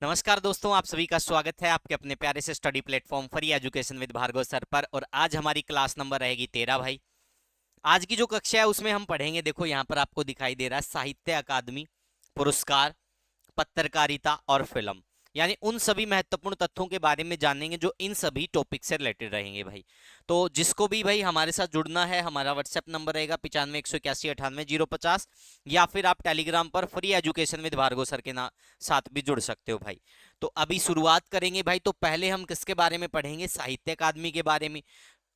नमस्कार दोस्तों, आप सभी का स्वागत है आपके अपने प्यारे से study platform free education with Bhargav sir पर। और आज हमारी क्लास नंबर रहेगी 13 भाई। आज की जो कक्षा है उसमें हम पढ़ेंगे, देखो यहाँ पर आपको दिखाई दे रहा है साहित्य अकादमी, पुरस्कार, पत्रकारिता और फिल्म। यानी उन सभी महत्वपूर्ण तथ्यों के बारे में जानेंगे जो इन सभी टॉपिक से रिलेटेड रहेंगे भाई। तो जिसको भी भाई हमारे साथ जुड़ना है, हमारा व्हाट्सएप नंबर रहेगा 95 181 98 050, या फिर आप टेलीग्राम पर free education with Bhargav sir के साथ भी जुड़ सकते हो भाई। तो अभी शुरुआत करेंगे भाई। तो पहले हम किसके बारे में पढ़ेंगे? साहित्य अकादमी के बारे में।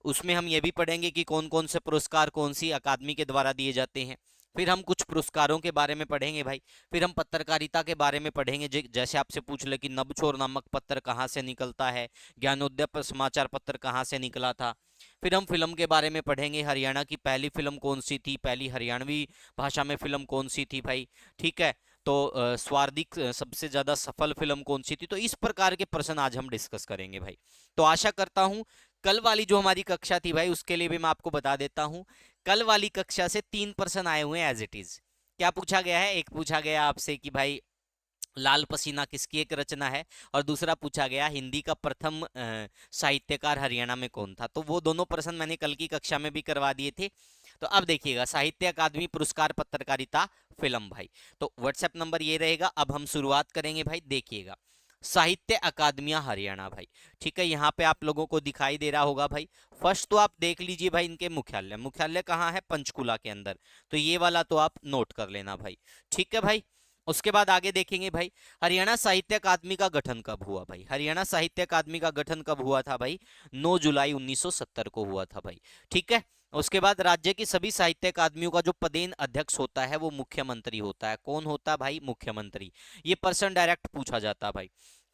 उसमें हम ये भी पढ़ेंगे कि कौन कौन से पुरस्कार कौन सी अकादमी के द्वारा दिए जाते हैं। फिर हम कुछ पुरस्कारों के बारे में पढ़ेंगे भाई। फिर हम पत्रकारिता के बारे में पढ़ेंगे, जैसे आपसे पूछ ले कि नबछोर नामक पत्र कहाँ से निकलता है, ज्ञानोदय पर समाचार पत्र कहाँ से निकला था। फिर हम फिल्म के बारे में पढ़ेंगे, हरियाणा की पहली फिल्म कौन सी थी, पहली हरियाणवी भाषा में फिल्म कौन सी थी भाई। ठीक है। तो सर्वाधिक सबसे ज्यादा सफल फिल्म कौन सी थी। तो इस प्रकार के प्रश्न आज हम डिस्कस करेंगे भाई। तो आशा करता हूं कल वाली जो हमारी कक्षा थी भाई, उसके लिए भी मैं आपको बता देता हूं। कल वाली कक्षा से 3% आए हुए हैं एज इट इज। क्या पूछा गया है? एक पूछा गया आपसे कि भाई लाल पसीना किसकी एक रचना है, और दूसरा पूछा गया हिंदी का प्रथम साहित्यकार हरियाणा में कौन था। तो वो दोनों प्रश्न मैंने कल की कक्षा में भी करवा दिए थे। तो अब देखिएगा, साहित्य अकादमी, पुरस्कार, पत्रकारिता, फिल्म भाई। तो व्हाट्सएप नंबर ये रहेगा। अब हम शुरुआत करेंगे भाई। देखिएगा, साहित्य अकादमियां हरियाणा भाई। ठीक है, यहाँ पे आप लोगों को दिखाई दे रहा होगा भाई। फर्स्ट तो आप देख लीजिए भाई, इनके मुख्यालय मुख्यालय कहाँ है? पंचकुला के अंदर। तो ये वाला तो आप नोट कर लेना भाई। ठीक है भाई। उसके बाद आगे देखेंगे भाई, हरियाणा साहित्य अकादमी का गठन कब हुआ भाई। हरियाणा साहित्य अकादमी का गठन कब हुआ था भाई? 9 जुलाई 1970 को हुआ था भाई। ठीक है। उसके बाद राज्य की सभी साहित्य अकादमियों का जो पदेन अध्यक्ष होता है वो मुख्यमंत्री होता है। कौन होता है भाई? मुख्यमंत्री। ये पर्सन डायरेक्ट पूछा जाता है भाई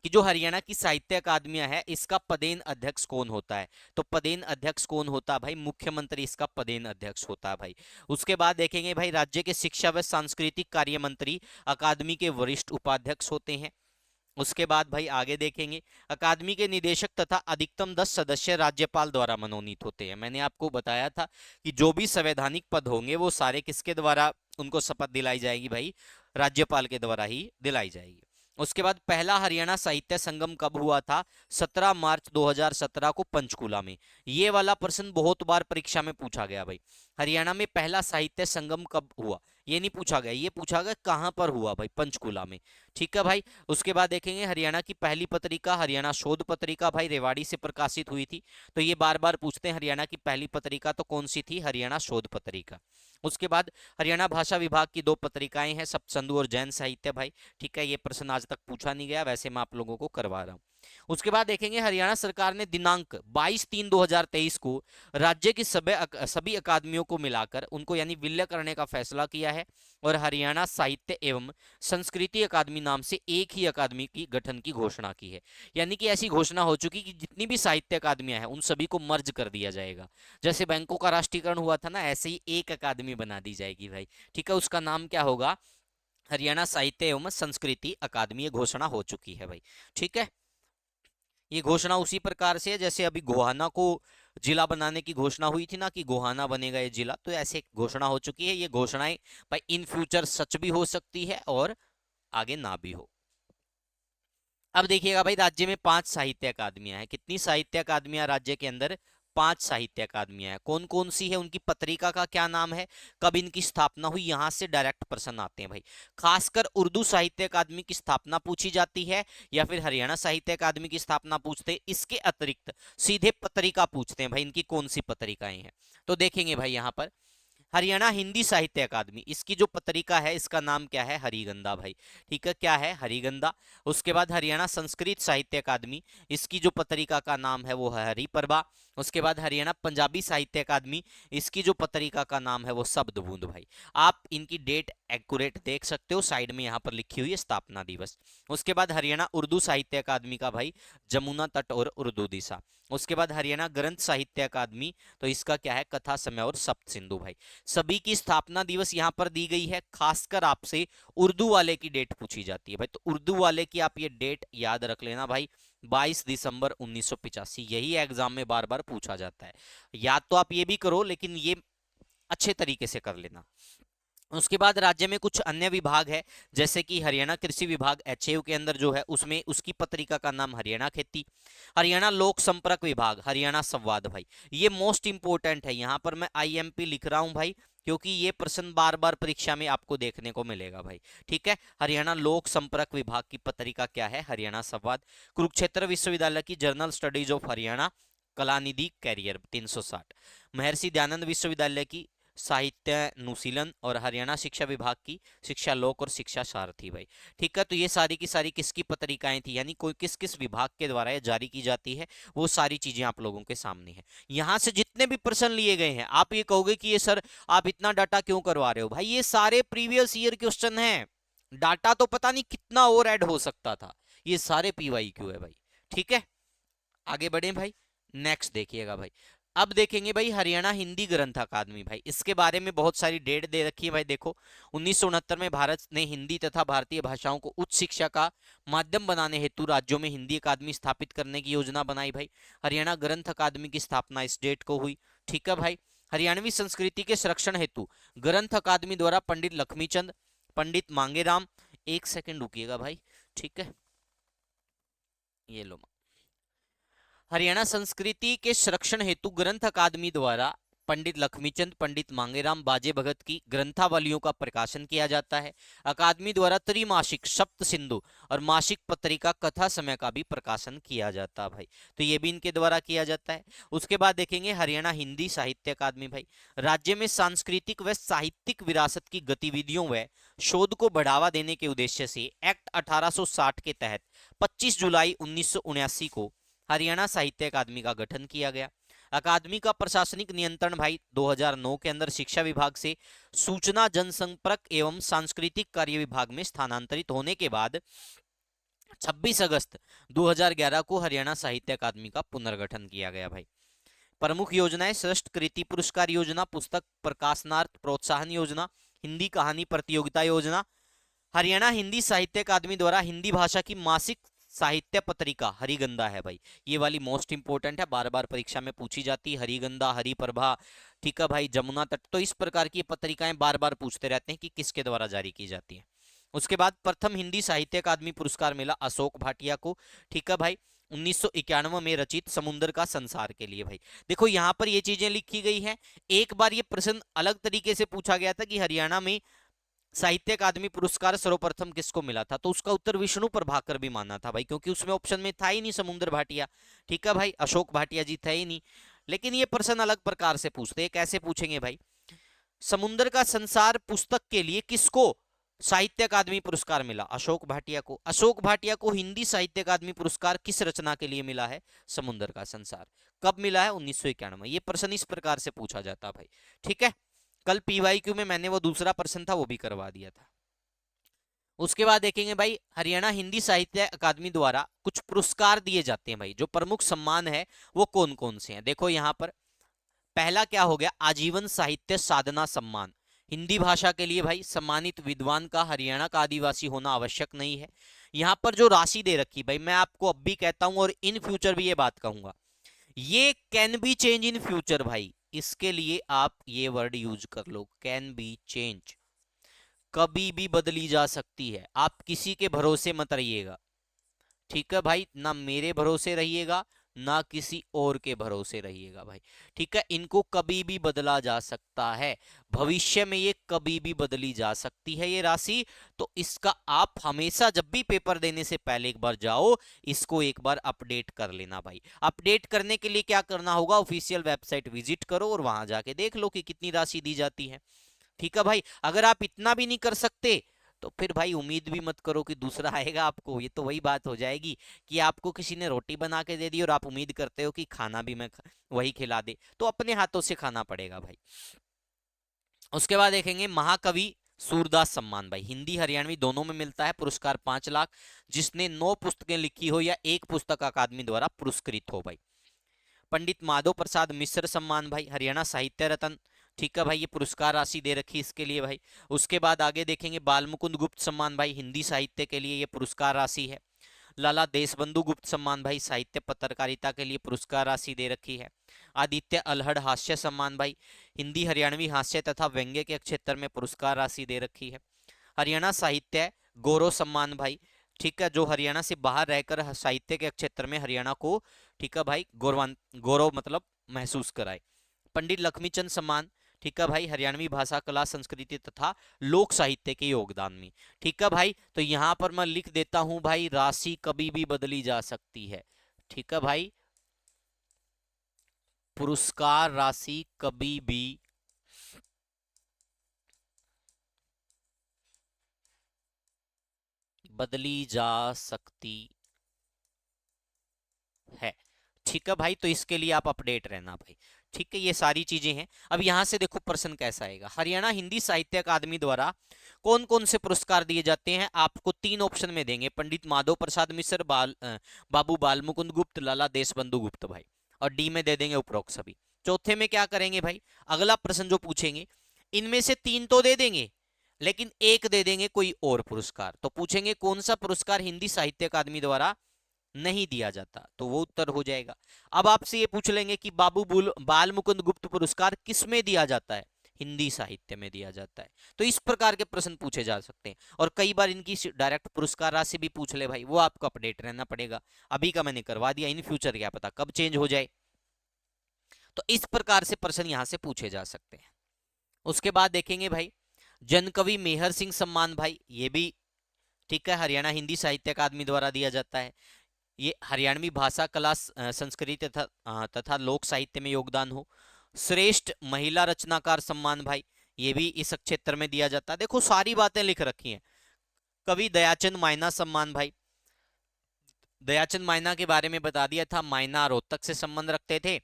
कि जो हरियाणा की साहित्य अकादमियां है इसका पदेन अध्यक्ष कौन होता है। तो पदेन अध्यक्ष कौन होता है भाई? मुख्यमंत्री इसका पदेन अध्यक्ष होता है भाई। उसके बाद देखेंगे भाई, राज्य के शिक्षा व सांस्कृतिक कार्य मंत्री अकादमी के वरिष्ठ उपाध्यक्ष होते हैं। उसके बाद भाई आगे देखेंगे, अकादमी के निदेशक तथा अधिकतम 10 सदस्य राज्यपाल द्वारा मनोनीत होते हैं। मैंने आपको बताया था कि जो भी संवैधानिक पद होंगे वो सारे किसके द्वारा उनको शपथ दिलाई जाएगी भाई? राज्यपाल के द्वारा ही दिलाई जाएगी। उसके बाद पहला हरियाणा साहित्य संगम कब हुआ था? 17 मार्च 2017 को पंचकुला में। ये वाला प्रश्न बहुत बार परीक्षा में पूछा गया भाई। हरियाणा में पहला साहित्य संगम कब हुआ? ये नहीं पूछा गया, ये पूछा गया कहां पर हुआ भाई? पंचकुला में। ठीक है भाई। उसके बाद देखेंगे, हरियाणा की पहली पत्रिका हरियाणा शोध पत्रिका भाई रेवाड़ी से प्रकाशित हुई थी। तो ये बार बार पूछते हैं, हरियाणा की पहली पत्रिका तो कौन सी थी? हरियाणा शोध पत्रिका। उसके बाद हरियाणा भाषा विभाग की दो पत्रिकाएं हैं, सप्तसंधु और जैन साहित्य भाई। ठीक है, ये प्रश्न आज तक पूछा नहीं गया, वैसे मैं आप लोगों को करवा रहा हूँ। उसके बाद देखेंगे, हरियाणा सरकार ने दिनांक 22/3/2023 को राज्य की सभी अकादमियों को मिलाकर उनको यानी विलय करने का फैसला किया है, और हरियाणा साहित्य एवं संस्कृति अकादमी नाम से एक ही अकादमी की गठन की घोषणा की है। यानी कि ऐसी घोषणा हो चुकी कि जितनी भी साहित्य अकादमियां हैं उन सभी को मर्ज कर दिया जाएगा। जैसे बैंकों का राष्ट्रीयकरण हुआ था ना, ऐसे ही एक अकादमी बना दी जाएगी भाई। ठीक है, उसका नाम क्या होगा? हरियाणा साहित्य एवं संस्कृति अकादमी। ये घोषणा हो चुकी है भाई। ठीक है। ये घोषणा उसी प्रकार से है जैसे अभी गोहाना को जिला बनाने की घोषणा हुई थी ना, कि गोहाना बनेगा ये जिला। तो ऐसे घोषणा हो चुकी है। ये घोषणाएं भाई इन फ्यूचर सच भी हो सकती है और आगे ना भी हो। अब देखिएगा भाई, राज्य में 5 साहित्य अकादमियां हैं। कितनी साहित्य अकादमियां राज्य के अंदर? 5 साहित्य अकादमियां हैं। कौन कौन सी है, उनकी पत्रिका का क्या नाम है, कब इनकी स्थापना हुई, यहां से डायरेक्ट प्रश्न आते हैं भाई। खासकर उर्दू साहित्य अकादमी की स्थापना पूछी जाती है, या फिर हरियाणा साहित्य अकादमी की स्थापना पूछते हैं। इसके अतिरिक्त सीधे पत्रिका पूछते हैं भाई, इनकी कौन सी पत्रिकाएं हैं। तो देखेंगे भाई यहाँ पर, हरियाणा हिंदी साहित्य अकादमी, इसकी जो पत्रिका है इसका नाम क्या है? हरिगंधा भाई। ठीक है, क्या है? हरिगंधा। उसके बाद हरियाणा संस्कृत साहित्य अकादमी, इसकी जो पत्रिका का नाम है वो है हरिप्रभा। उसके बाद हरियाणा पंजाबी साहित्य अकादमी, इसकी जो पत्रिका का नाम है वो शब्द बूंद भाई। आप इनकी डेट एक्यूरेट देख सकते हो, साइड में यहाँ पर लिखी हुई है स्थापना दिवस। उसके बाद हरियाणा उर्दू साहित्य अकादमी का भाई जमुना तट और उर्दू दिशा। उसके बाद हरियाणा ग्रंथ साहित्य अकादमी, तो इसका क्या है? कथा समय और सप्त सिंधु भाई। सभी की स्थापना दिवस यहां पर दी गई है। खासकर आपसे उर्दू वाले की डेट पूछी जाती है भाई, तो उर्दू वाले की आप ये डेट याद रख लेना भाई, 22 दिसंबर 1985। यही एग्जाम में बार बार पूछा जाता है। याद तो आप ये भी करो, लेकिन ये अच्छे तरीके से कर लेना। उसके बाद राज्य में कुछ अन्य विभाग है, जैसे कि हरियाणा कृषि विभाग एचएयू के अंदर जो है उसमें उसकी पत्रिका का नाम हरियाणा खेती। हरियाणा लोक संपर्क विभाग हरियाणा संवाद भाई, ये मोस्ट इंपोर्टेंट है, यहाँ पर मैं आईएमपी लिख रहा हूँ भाई, क्योंकि ये प्रश्न बार बार परीक्षा में आपको देखने को मिलेगा भाई। ठीक है, हरियाणा लोक संपर्क विभाग की पत्रिका क्या है, हरियाणा संवाद। कुरुक्षेत्र विश्वविद्यालय की journal studies of Haryana Kalanidhi career 360। Maharshi Dayanand विश्वविद्यालय की साहित्य अनुशीलन और हरियाणा शिक्षा विभाग की शिक्षा लोक और शिक्षा सारथी भाई। ठीक है, तो ये सारी की सारी किसकी पत्रिकाएं थी, यानी कोई किस किस विभाग के द्वारा ये जारी की जाती है, वो सारी चीजें आप लोगों के सामने है। यहां से जितने भी प्रश्न लिए गए हैं, आप ये कहोगे कि ये सर आप इतना डाटा क्यों करवा रहे हो, भाई ये सारे प्रीवियस ईयर क्वेश्चन है, डाटा तो पता नहीं कितना और ऐड हो सकता था, ये सारे पीवाईक्यू है भाई। ठीक है, आगे बढ़े भाई, नेक्स्ट देखिएगा भाई। अब देखेंगे भाई हरियाणा हिंदी ग्रंथ अकादमी भाई, इसके बारे में बहुत सारी डेट दे रखी है भाई। देखो 1969 में भारत ने हिंदी तथा भारतीय भाषाओं को उच्च शिक्षा का माध्यम बनाने हेतु राज्यों में हिंदी अकादमी स्थापित करने की योजना बनाई भाई। हरियाणा ग्रंथ अकादमी की स्थापना इस डेट को हुई। ठीक है भाई, हरियाणवी संस्कृति के संरक्षण हेतु ग्रंथ अकादमी द्वारा पंडित लक्ष्मीचंद, पंडित मांगेराम, एक सेकेंड रुकिएगा भाई। ठीक है, ये लो, हरियाणा संस्कृति के संरक्षण हेतु ग्रंथ अकादमी द्वारा पंडित लक्ष्मीचंद, पंडित मांगेराम, बाजे भगत की ग्रंथावलियों का प्रकाशन किया जाता है। अकादमी द्वारा त्रिमासिक सप्त सिंधु और मासिक पत्रिका कथा समय का भी प्रकाशन किया जाता है भाई, तो ये भी इनके द्वारा किया जाता है। उसके बाद देखेंगे हरियाणा हिंदी साहित्य अकादमी भाई, राज्य में सांस्कृतिक व साहित्यिक विरासत की गतिविधियों व शोध को बढ़ावा देने के उद्देश्य से एक्ट 1860 के तहत 25 जुलाई 1979 को हरियाणा साहित्य अकादमी का गठन किया गया। अकादमी का प्रशासनिक नियंत्रण भाई 2009 के अंदर शिक्षा विभाग से सूचना जनसंपर्क एवं सांस्कृतिक कार्य विभाग में स्थानांतरित होने के बाद 26 अगस्त 2011 को हरियाणा साहित्य अकादमी का पुनर्गठन किया गया भाई। प्रमुख योजनाएं श्रेष्ठ कृति पुरस्कार योजना, पुस्तक प्रकाशनार्थ प्रोत्साहन योजना, हिंदी कहानी प्रतियोगिता योजना। हरियाणा हिंदी साहित्य अकादमी द्वारा हिंदी भाषा की मासिक साहित्य पत्रिका हरिगंधा है भाई, ये वाली मोस्ट इंपोर्टेंट है, बार बार परीक्षा में पूछी जाती है, हरिगंधा, हरिप्रभा। ठीक है भाई, जमुना तट, तो इस प्रकार की पत्रिकाएं बार बार पूछते रहते हैं कि किसके द्वारा जारी की जाती है। उसके बाद प्रथम हिंदी साहित्य अकादमी पुरस्कार मिला अशोक भाटिया को। ठीक है भाई, 1991 में रचित समुद्र का संसार के लिए भाई। देखो यहाँ पर ये चीजें लिखी गई हैं, एक बार ये प्रश्न अलग तरीके से पूछा गया था कि हरियाणा में साहित्य अकादमी पुरस्कार सर्वप्रथम किसको मिला था, तो उसका उत्तर विष्णु प्रभाकर भी माना था भाई, क्योंकि उसमें ऑप्शन में था ही नहीं समुद्र भाटिया। ठीक है भाई, अशोक भाटिया जी थे ही नहीं। लेकिन ये प्रश्न अलग प्रकार से पूछते हैं, कैसे पूछेंगे भाई, समुद्र का संसार पुस्तक के लिए किसको साहित्य अकादमी पुरस्कार मिला, अशोक भाटिया को। अशोक भाटिया को हिंदी साहित्य अकादमी पुरस्कार किस रचना के लिए मिला है, समुद्र का संसार। कब मिला है, 1991 में। ये प्रश्न इस प्रकार से पूछा जाता भाई। ठीक है, कल पीवाईक्यू में मैंने वो दूसरा प्रश्न था वो भी करवा दिया था। उसके बाद देखेंगे भाई हरियाणा हिंदी साहित्य अकादमी द्वारा कुछ पुरस्कार दिए जाते हैं भाई, जो प्रमुख सम्मान है वो कौन कौन से हैं। देखो यहाँ पर पहला क्या हो गया, आजीवन साहित्य साधना सम्मान, हिंदी भाषा के लिए भाई सम्मानित विद्वान का हरियाणा का आदिवासी होना आवश्यक नहीं है। यहाँ पर जो राशि दे रखी भाई, मैं आपको अब भी कहता हूं और इन फ्यूचर भी ये बात कहूंगा, ये can be change in future भाई, इसके लिए आप ये वर्ड यूज कर लो, कैन बी चेंज, कभी भी बदली जा सकती है, आप किसी के भरोसे मत रहिएगा। ठीक है भाई, ना मेरे भरोसे रहिएगा ना किसी और के भरोसे रहिएगा भाई। ठीक है, इनको कभी भी बदला जा सकता है, भविष्य में ये कभी भी बदली जा सकती है ये राशि, तो इसका आप हमेशा जब भी पेपर देने से पहले एक बार जाओ, इसको एक बार अपडेट कर लेना भाई। अपडेट करने के लिए क्या करना होगा, ऑफिशियल वेबसाइट विजिट करो और वहां जाके देख लो कि कितनी राशि दी जाती है। ठीक है भाई, अगर आप इतना भी नहीं कर सकते तो फिर भाई उम्मीद भी मत करो कि दूसरा आएगा आपको, ये तो वही बात हो जाएगी कि आपको किसी ने रोटी बना के दे दी और आप उम्मीद करते हो कि खाना भी मैं वही खिला दे, तो अपने हाथों से खाना पड़ेगा भाई। उसके बाद देखेंगे महाकवि सूरदास सम्मान भाई, हिंदी हरियाणवी दोनों में मिलता है, पुरस्कार 5 लाख, जिसने 9 पुस्तकें लिखी हो या एक पुस्तक अकादमी द्वारा पुरस्कृत हो भाई। पंडित माधव प्रसाद मिश्र सम्मान भाई, हरियाणा साहित्य रत्न। ठीक है भाई, ये पुरस्कार राशि दे रखी इसके लिए भाई। उसके बाद आगे देखेंगे बाल मुकुंद गुप्त सम्मान भाई, हिंदी साहित्य के लिए ये पुरस्कार राशि है। लाला देशबंधु गुप्त सम्मान भाई साहित्य पत्रकारिता के लिए पुरस्कार राशि दे रखी है। आदित्य अल्हड़ हास्य सम्मान भाई हिंदी हरियाणवी हास्य तथा व्यंग्य के क्षेत्र में पुरस्कार राशि दे रखी है। हरियाणा साहित्य गौरव सम्मान भाई, ठीक है, जो हरियाणा से बाहर रहकर साहित्य के क्षेत्र में हरियाणा को, ठीक है भाई, गौरव मतलब महसूस कराए। पंडित लक्ष्मीचंद सम्मान, ठीक है भाई, हरियाणवी भाषा कला संस्कृति तथा लोक साहित्य के योगदान में। ठीक है भाई, तो यहां पर मैं लिख देता हूं भाई, राशि कभी भी बदली जा सकती है। ठीक है भाई, पुरस्कार राशि कभी भी बदली जा सकती है। ठीक है भाई, तो इसके लिए आप अपडेट रहना भाई। ठीक है, ये सारी चीजें हैं। अब यहां से देखो प्रश्न कैसा आएगा। हरियाणा हिंदी साहित्य अकादमी द्वारा कौन कौन से पुरस्कार दिए जाते हैं, आपको 3 ऑप्शन में देंगे। पंडित माधव प्रसाद मिश्र, बाबू बाल मुकुंद गुप्त, लाला देशबंधु गुप्त भाई, और डी में दे देंगे उपरोक्त सभी। चौथे में क्या करेंगे भाई, अगला प्रश्न जो पूछेंगे इनमें से 3 तो दे देंगे, लेकिन एक दे देंगे कोई और पुरस्कार। तो पूछेंगे कौन सा पुरस्कार हिंदी साहित्य अकादमी द्वारा नहीं दिया जाता, तो वो उत्तर हो जाएगा। अब आपसे ये पूछ लेंगे कि बाबू बाल मुकुंद गुप्त पुरस्कार किस में दिया जाता है, हिंदी साहित्य में दिया जाता है। तो इस प्रकार के प्रश्न पूछे जा सकते हैं, और कई बार इनकी डायरेक्ट पुरस्कार राशि भी पूछ ले भाई, वो आपको अपडेट रहना पड़ेगा। अभी का मैंने करवा दिया, इन फ्यूचर क्या पता कब चेंज हो जाए। तो इस प्रकार से प्रश्न यहां से पूछे जा सकते हैं। उसके बाद देखेंगे भाई, जनकवि मेहर सिंह सम्मान भाई, ये भी ठीक है हरियाणा हिंदी साहित्य अकादमी द्वारा दिया जाता है। ये हरियाणवी भाषा कला संस्कृति तथा लोक साहित्य में योगदान हो। श्रेष्ठ महिला रचनाकार सम्मान भाई, ये भी इस क्षेत्र में दिया जाता है। देखो सारी बातें लिख रखी हैं। कवि दयाचंद मायना सम्मान भाई, दयाचंद मायना के बारे में बता दिया था, मायना रोहतक से संबंध रखते थे।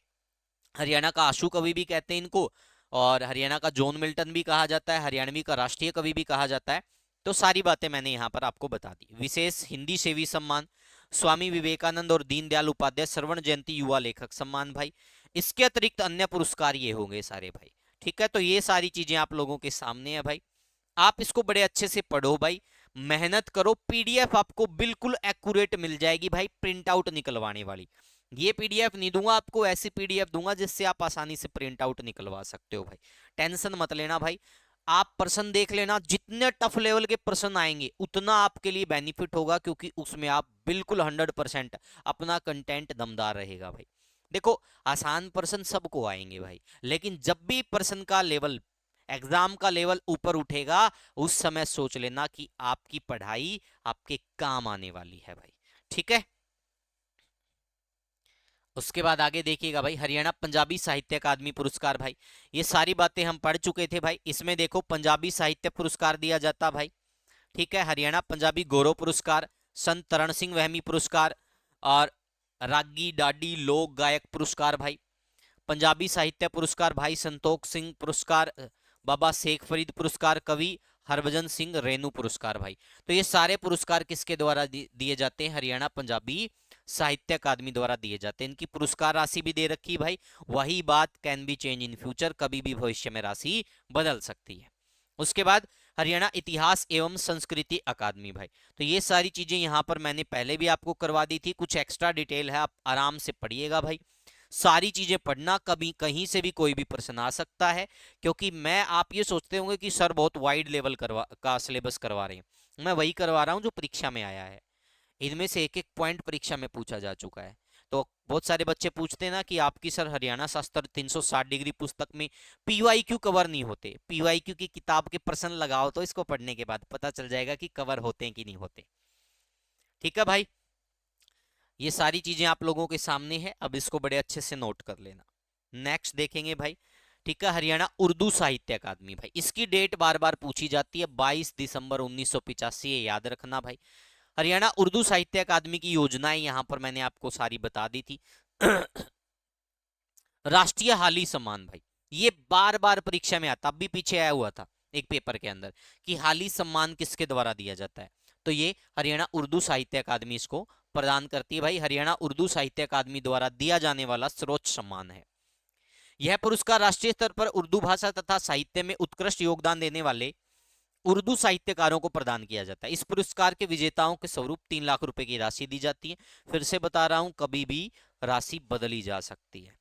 हरियाणा का आशु कवि भी कहते हैं इनको, और हरियाणा का जॉन मिल्टन भी कहा जाता है, हरियाणवी का राष्ट्रीय कवि भी कहा जाता है। तो सारी बातें मैंने यहाँ पर आपको बता दी। विशेष हिंदी सेवी सम्मान, स्वामी विवेकानंद और दीनदयाल उपाध्याय स्वर्ण जयंती युवा लेखक सम्मान भाई। इसके अतिरिक्त अन्य पुरस्कार ये होंगे सारे भाई। ठीक है, तो ये सारी चीजें आप लोगों के सामने है भाई। आप इसको बड़े अच्छे से पढ़ो भाई, मेहनत करो। पीडीएफ आपको बिल्कुल एक्यूरेट मिल जाएगी भाई, प्रिंट आउट निकलवाने वाली। ये पीडीएफ नहीं दूंगा आपको, ऐसी पीडीएफ दूंगा जिससे आप आसानी से प्रिंट आउट निकलवा सकते हो भाई। टेंशन मत लेना भाई, आप प्रश्न देख लेना, जितने टफ लेवल के प्रश्न आएंगे उतना आपके लिए बेनिफिट होगा, क्योंकि उसमें आप बिल्कुल 100% अपना कंटेंट दमदार रहेगा भाई। देखो आसान प्रश्न सबको आएंगे भाई, लेकिन जब भी प्रश्न का लेवल, एग्जाम का लेवल ऊपर उठेगा, उस समय सोच लेना कि आपकी पढ़ाई आपके काम आने वाली है भाई। ठीक है, उसके बाद आगे देखिएगा भाई, हरियाणा पंजाबी साहित्य अकादमी पुरस्कार भाई, ये सारी बातें हम पढ़ चुके थे भाई। इसमें देखो पंजाबी साहित्य पुरस्कार दिया जाता भाई। ठीक है, हरियाणा पंजाबी गौरव पुरस्कार, संत तरण सिंह वहमी पुरस्कार, और रागी डाडी लोक गायक पुरस्कार भाई। पंजाबी साहित्य पुरस्कार भाई संतोख सिंह पुरस्कार, बाबा शेख फरीद पुरस्कार, कवि हरभजन सिंह रेणु पुरस्कार भाई। तो ये सारे पुरस्कार किसके द्वारा दिए जाते हैं, हरियाणा पंजाबी साहित्य अकादमी द्वारा दिए जाते हैं। इनकी पुरस्कार राशि भी दे रखी भाई। वही बात, can be change in future, कभी भी भविष्य में राशि बदल सकती है। उसके बाद हरियाणा इतिहास एवं संस्कृति अकादमी भाई, तो ये सारी चीजें यहाँ पर मैंने पहले भी आपको करवा दी थी, कुछ एक्स्ट्रा डिटेल है, आप आराम से पढ़िएगा भाई। सारी चीजें पढ़ना, कभी कहीं से भी कोई भी प्रश्न आ सकता है, क्योंकि मैं, आप ये सोचते होंगे कि सर बहुत वाइड लेवल का सिलेबस करवा रहे हैं, मैं वही करवा रहा हूँ जो परीक्षा में आया है। इनमें से एक एक पॉइंट परीक्षा में पूछा जा चुका है। तो बहुत सारे बच्चे पूछते हैं ना कि आपकी सर हरियाणा शास्त्र 360 डिग्री पुस्तक में पीवाईक्यू कवर नहीं होते। पीवाईक्यू की किताब के प्रश्न लगाओ तो इसको पढ़ने के बाद पता चल जाएगा कि कवर होते हैं कि नहीं होते। ठीक है भाई, ये सारी चीजें आप लोगों के सामने है, अब इसको बड़े अच्छे से नोट कर लेना। नेक्स्ट देखेंगे भाई, ठीक है, हरियाणा उर्दू साहित्य अकादमी भाई, इसकी डेट बार बार पूछी जाती है, 22 दिसंबर 1985, ये याद रखना भाई। हरियाणा उर्दू साहित्य अकादमी की योजनाएं यहां पर मैंने आपको सारी बता दी थी। राष्ट्रीय हाली सम्मान भाई, ये बार बार परीक्षा में आता, अब भी पीछे आया हुआ था एक पेपर के अंदर कि हाली सम्मान किसके द्वारा दिया जाता है, तो ये हरियाणा उर्दू साहित्य अकादमी इसको प्रदान करती है भाई। हरियाणा उर्दू साहित्य अकादमी द्वारा दिया जाने वाला सर्वोच्च सम्मान है। यह पुरस्कार राष्ट्रीय स्तर पर उर्दू भाषा तथा साहित्य में उत्कृष्ट योगदान देने वाले उर्दू साहित्यकारों को प्रदान किया जाता है। इस पुरस्कार के विजेताओं के स्वरूप 3 लाख रुपए की राशि दी जाती है। फिर से बता रहा हूं, कभी भी राशि बदली जा सकती है।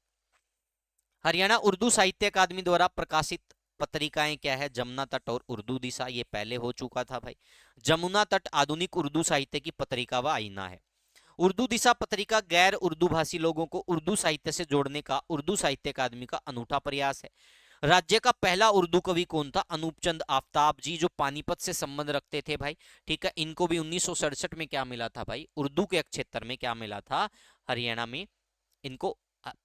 हरियाणा उर्दू साहित्य अकादमी द्वारा प्रकाशित पत्रिकाएं क्या है? जमुना तट और उर्दू दिशा, ये पहले हो चुका था भाई। जमुना तट आधुनिक उर्दू साहित्य की पत्रिका व आईना है। उर्दू दिशा पत्रिका गैर उर्दू भाषी लोगों को उर्दू साहित्य से जोड़ने का उर्दू साहित्य अकादमी का अनूठा प्रयास है। राज्य का पहला उर्दू कवि कौन था? अनूपचंद आफ्ताब जी, जो पानीपत से संबंध रखते थे भाई। ठीक है, इनको भी 1967 में क्या मिला था भाई? उर्दू के क्षेत्र में क्या मिला था? हरियाणा में इनको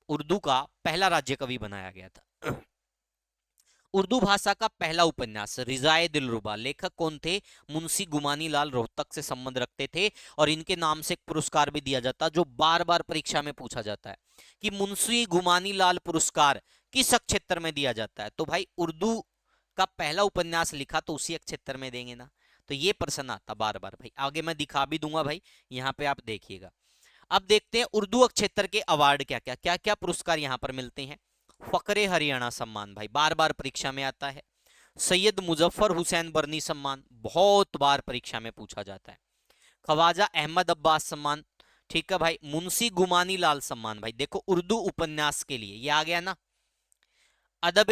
उर्दू का पहला राज्य कवि बनाया गया था। उर्दू भाषा का पहला उपन्यास रिजाए दिलरुबा, लेखक कौन थे? मुंशी गुमानी लाल रोहतक से संबंध रखते थे, और इनके नाम से एक पुरस्कार भी दिया जाता जो बार बार परीक्षा में पूछा जाता है कि मुंशी गुमानी लाल पुरस्कार किस क्षेत्र में दिया जाता है? तो भाई उर्दू का पहला उपन्यास लिखा तो उसी क्षेत्र में देंगे ना। तो ये प्रश्न आता बार बार भाई, आगे मैं दिखा भी दूंगा भाई, यहाँ पे आप देखिएगा। अब देखते हैं उर्दू क्षेत्र के अवार्ड क्या क्या पुरस्कार यहाँ पर मिलते हैं। फकरे हरियाणा सम्मान भाई, बार बार परीक्षा में आता है। सैयद मुजफ्फर हुसैन बर्नी सम्मान, बहुत बार परीक्षा में पूछा जाता है। ख्वाजा अहमद अब्बास सम्मान, ठीक है भाई। मुंशी गुमानी लाल सम्मान भाई, देखो उर्दू उपन्यास के लिए ये आ गया ना। अदब